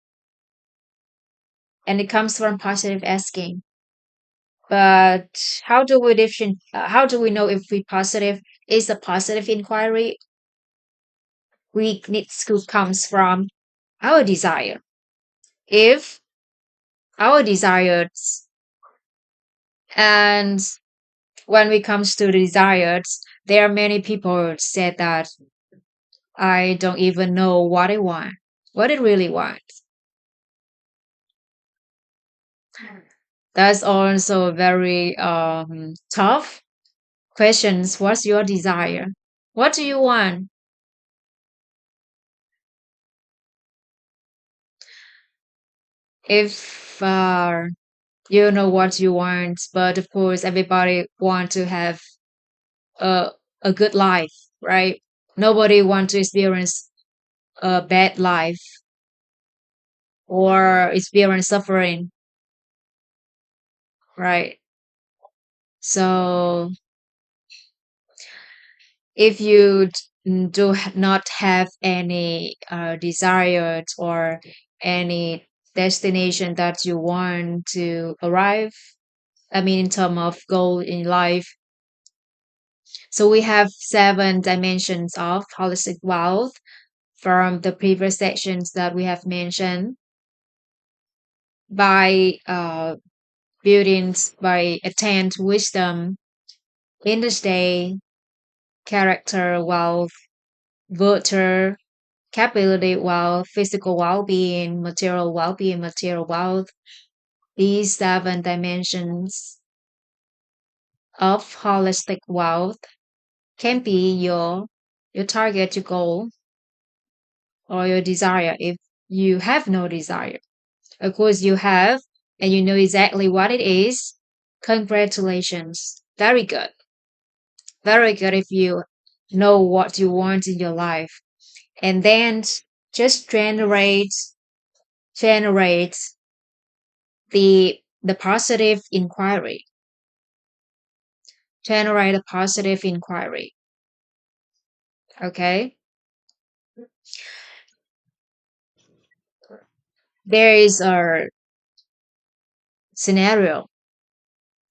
and it comes from positive asking. But how do we know if we positive is a positive inquiry? We need to comes from our desire. If our desires, and when we comes to the desires, there are many people said that I don't even know what I want, what I really want. That's also very tough questions. What's your desire? What do you want? If you know what you want, but of course everybody want to have a a good life, right? Nobody want to experience a bad life or experience suffering, right? So if you not have any desired or any destination that you want to arrive, I mean in terms of goal in life, so we have 7 dimensions of holistic wealth from the previous sections that we have mentioned by building, by attain wisdom, inner state, character wealth, virtue, capability wealth, physical well-being, material wealth. These 7 dimensions of holistic wealth can be your target, your goal, or your desire if you have no desire. Of course, you have, and you know exactly what it is. Congratulations. Very good. Very good if you know what you want in your life. And then just generate the positive inquiry. Generate a positive inquiry. Okay. There is a scenario.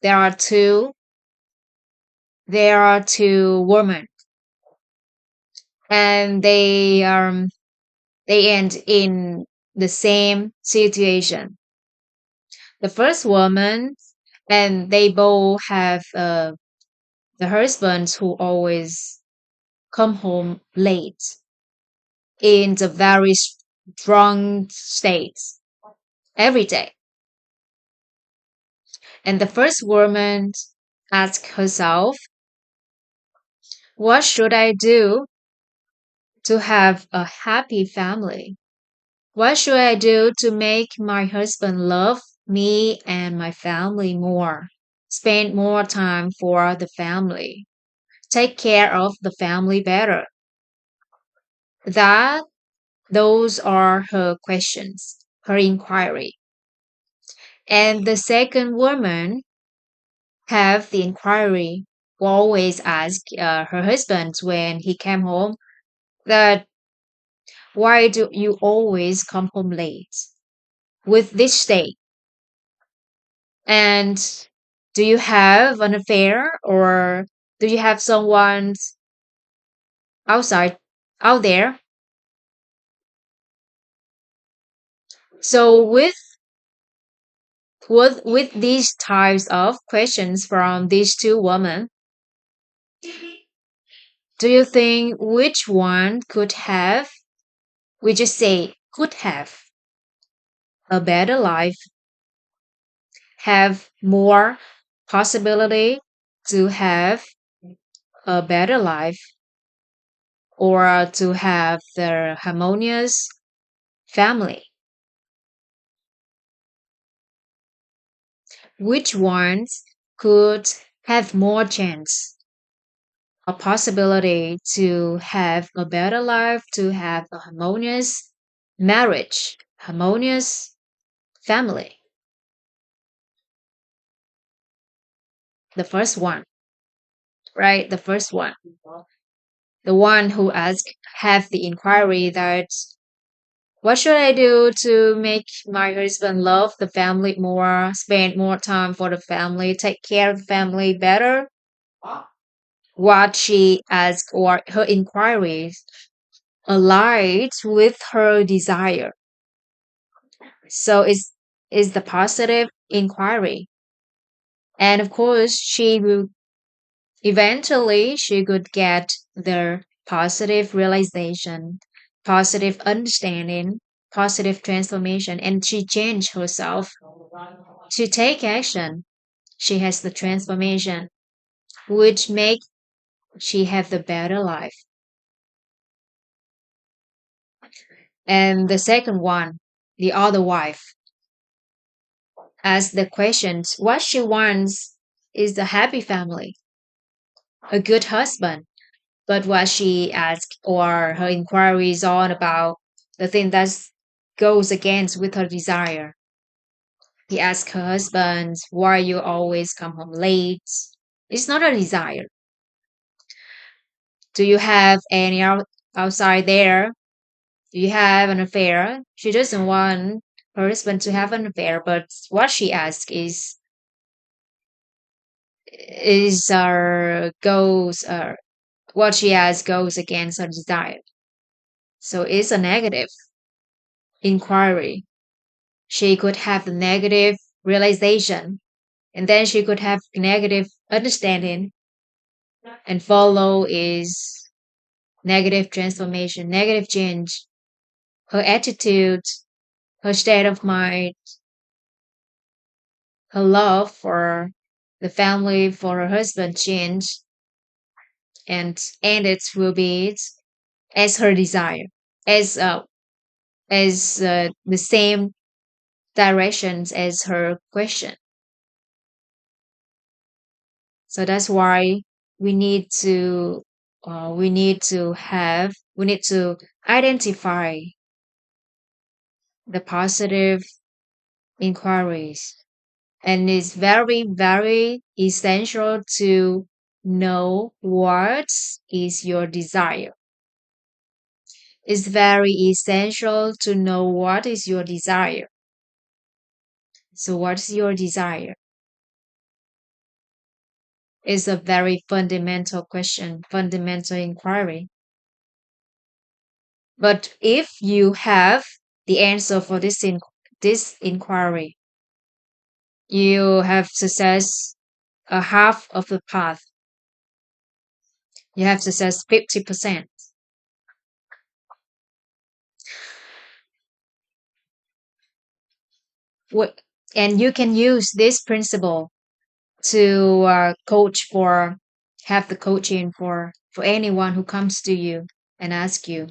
There are two there are two women and they end in the same situation. The first woman, and they both have the husbands who always come home late in the very strong states every day. And the first woman asked herself, what should I do to have a happy family? What should I do to make my husband love me and my family more? Spend more time for the family. Take care of the family better. That those are her questions, her inquiry. And the second woman have the inquiry always ask her husband when he came home that why do you always come home late with this state? And do you have an affair or do you have someone outside out there? So with these types of questions from these two women, do you think which one could have We just say could have a better life, have more possibility to have a better life, or to have the harmonious family. Which ones could have more chance, a possibility to have a better life, to have a harmonious marriage, harmonious family? The first one, right? The first one. The one who asked, have the inquiry that what should I do to make my husband love the family more, spend more time for the family, take care of the family better? What she asked or her inquiries aligned with her desire. So is the positive inquiry. And of course, she will eventually she could get the positive realization, positive understanding, positive transformation, and she changed herself to take action. She has the transformation, which make she have the better life. And the second one, the other wife, asks the questions. What she wants is a happy family, a good husband. But what she asks or her inquiries on about the thing that goes against with her desire. He asks her husband, why you always come home late? It's not a desire. Do you have any outside there? Do you have an affair? She doesn't want her husband to have an affair, but what she asks is goes what she has goes against her desire. So it's a negative inquiry. She could have the negative realization, and then she could have negative understanding, and follow is negative transformation, negative change. Her attitude, her state of mind, her love for the family, for her husband change, and it will be as her desire, as the same directions as her question. So that's why we need to we need to identify the positive inquiries, and it's very essential to know what is your desire. It's very essential to know what is your desire. So what's your desire? Is a very fundamental question, fundamental inquiry. But if you have the answer for this inquiry, you have success a half of the path. You have success 50%. What, and you can use this principle to coach for have the coaching for anyone who comes to you and ask you,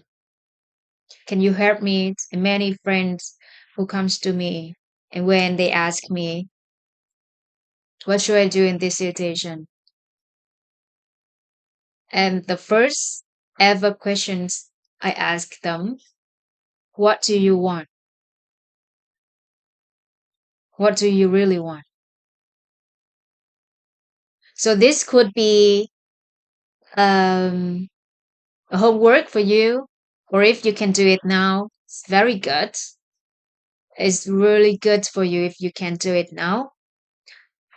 can you help me? And many friends who comes to me, and when they ask me, what should I do in this situation? And the first ever questions I ask them, what do you want? What do you really want? So this could be um, a homework for you, or if you can do it now, it's very good. It's really good for you if you can do it now.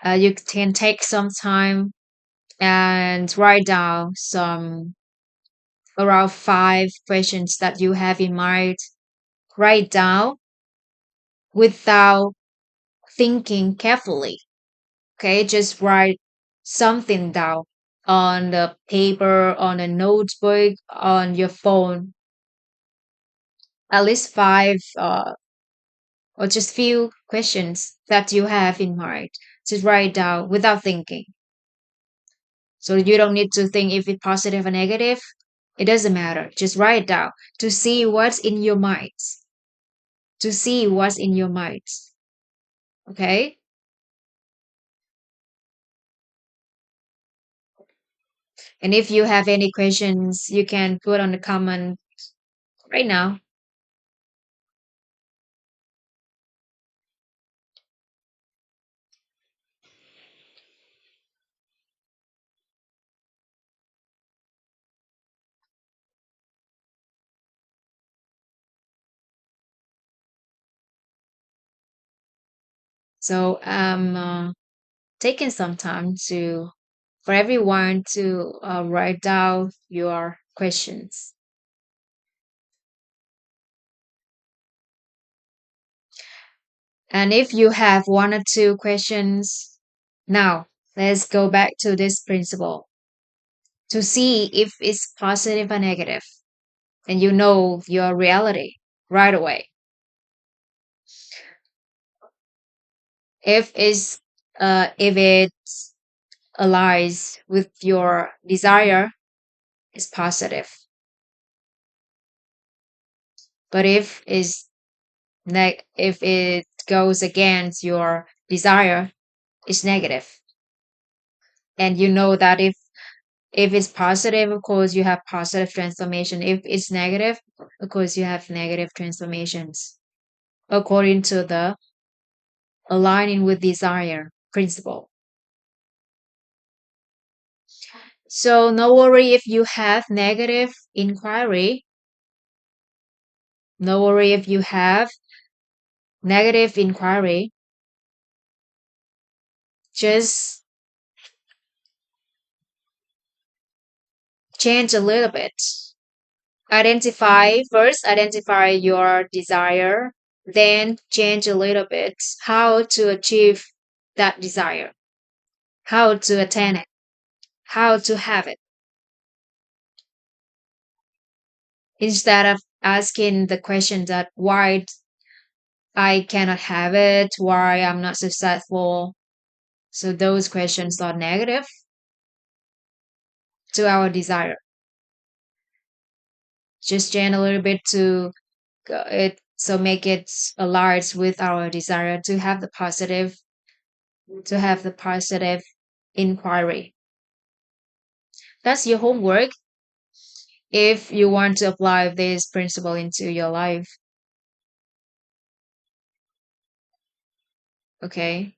You can take some time and write down some around 5 questions that you have in mind. Write down without thinking carefully. Okay, just write something down on the paper, on a notebook, on your phone. at least five or just few questions that you have in mind. Just write down without thinking. So you don't need to think if it's positive or negative. It doesn't matter. Just write it down to see what's in your mind. To see what's in your mind. Okay? And if you have any questions, you can put on the comment right now. So taking some time to for everyone to write down your questions. And if you have one or two questions, now let's go back to this principle to see if it's positive or negative, and you know your reality right away. If it aligns with your desire, it's positive. But if it goes against your desire, it's negative. And you know that if it's positive, of course you have positive transformation. If it's negative, of course you have negative transformations according to the aligning with desire principle. So no worry if you have negative inquiry. No worry if you have negative inquiry. Just change a little bit. Identify your desire, then change a little bit how to achieve that desire, how to attain it, how to have it. Instead of asking the question that why I cannot have it, why I'm not successful. So those questions are negative to our desire. Just change a little bit to it, so make it aligns with our desire to have the positive inquiry. That's your homework if you want to apply this principle into your life. Okay.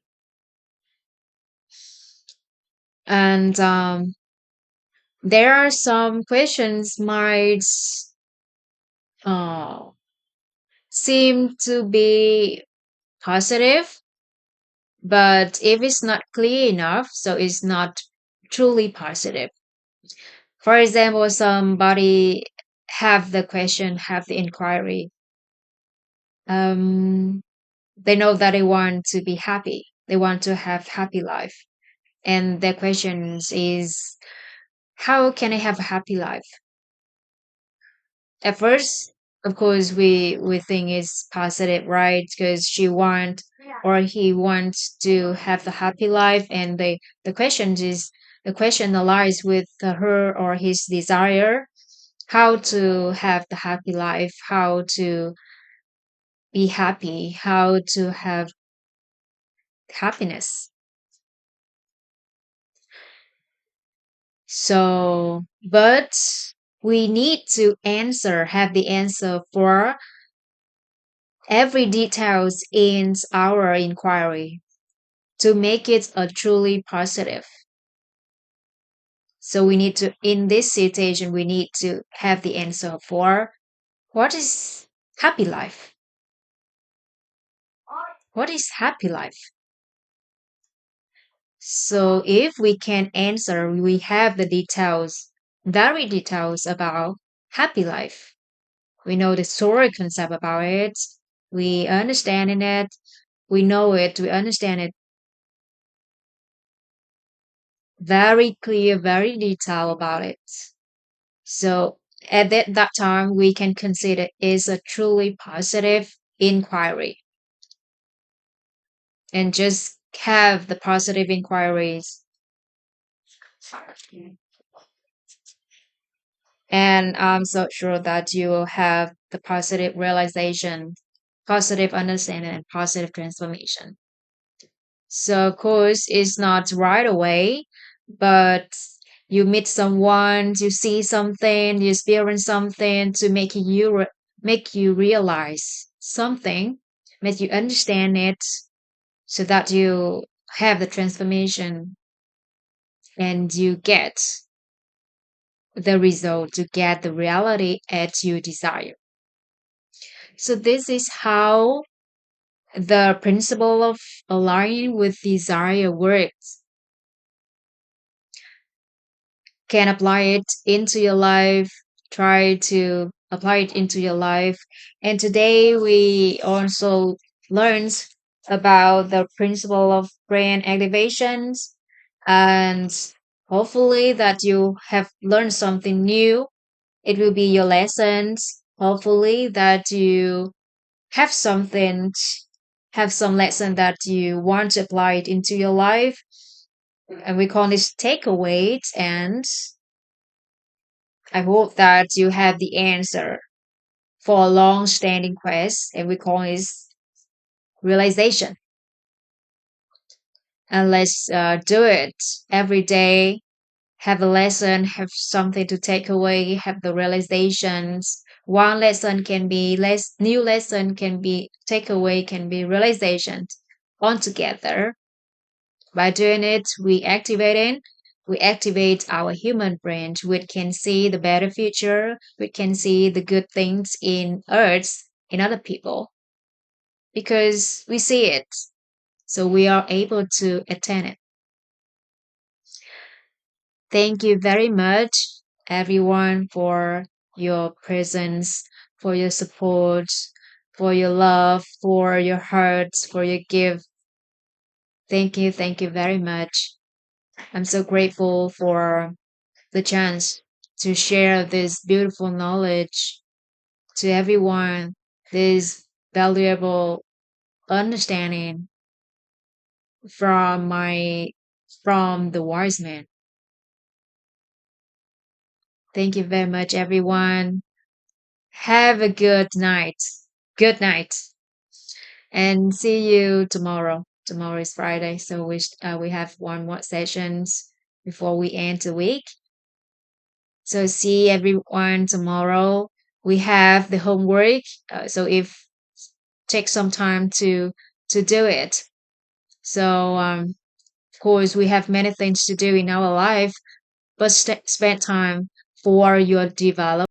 And there are some questions might uh, seem to be positive, but if it's not clear enough, so it's not truly positive. For example, somebody have the inquiry. Um, they know that they want to be happy. They want to have happy life. And their questions is, how can I have a happy life? At first, of course, we think it's positive, right? Because she want or he wants to have the happy life, and the question lies with her or his desire, how to have the happy life, how to be happy, how to have happiness. So, but we need to have the answer for every details in our inquiry to make it a truly positive. So we need to, in this situation, we need to have the answer for what is happy life? What is happy life? So if we can answer, we have the details, very details about happy life. We know the story concept about it. We understand in it. We know it. We understand it very clear, very detailed about it. So At that time, we can consider is a truly positive inquiry and just have the positive inquiries. And I'm so sure that you will have the positive realization, positive understanding, and positive transformation. So, of course, it's not right away, but you meet someone, you see something, you experience something to make you realize something, make you understand it, so that you have the transformation and you get the result, to get the reality as you desire. So this is how the principle of aligning with desire works. Can apply it into your life, try to apply it into your life. And today we also learned about the principle of brain activations, and hopefully that you have learned something new. It will be your lessons. Hopefully that you have something, have some lesson that you want to apply it into your life. And we call this takeaways. And I hope that you have the answer for a long standing quest. And we call this realization. And let's do it every day. Have a lesson, have something to take away, have the realizations. One lesson can be less, new lesson can be takeaway, can be realizations all together. By doing it, we activate our human brain, which can see the better future, we can see the good things in Earth, in other people, because we see it. So we are able to attain it. Thank you very much, everyone, for your presence, for your support, for your love, for your hearts, for your gift. Thank you very much. I'm so grateful for the chance to share this beautiful knowledge to everyone, this valuable understanding from my from the wise man. Thank you very much, everyone. Have a good night. Good night. And see you tomorrow. Tomorrow is Friday, so we have one more sessions before we end the week. So see everyone tomorrow. We have the homework, so if take some time to do it. So of course we have many things to do in our life, but spend time for your development.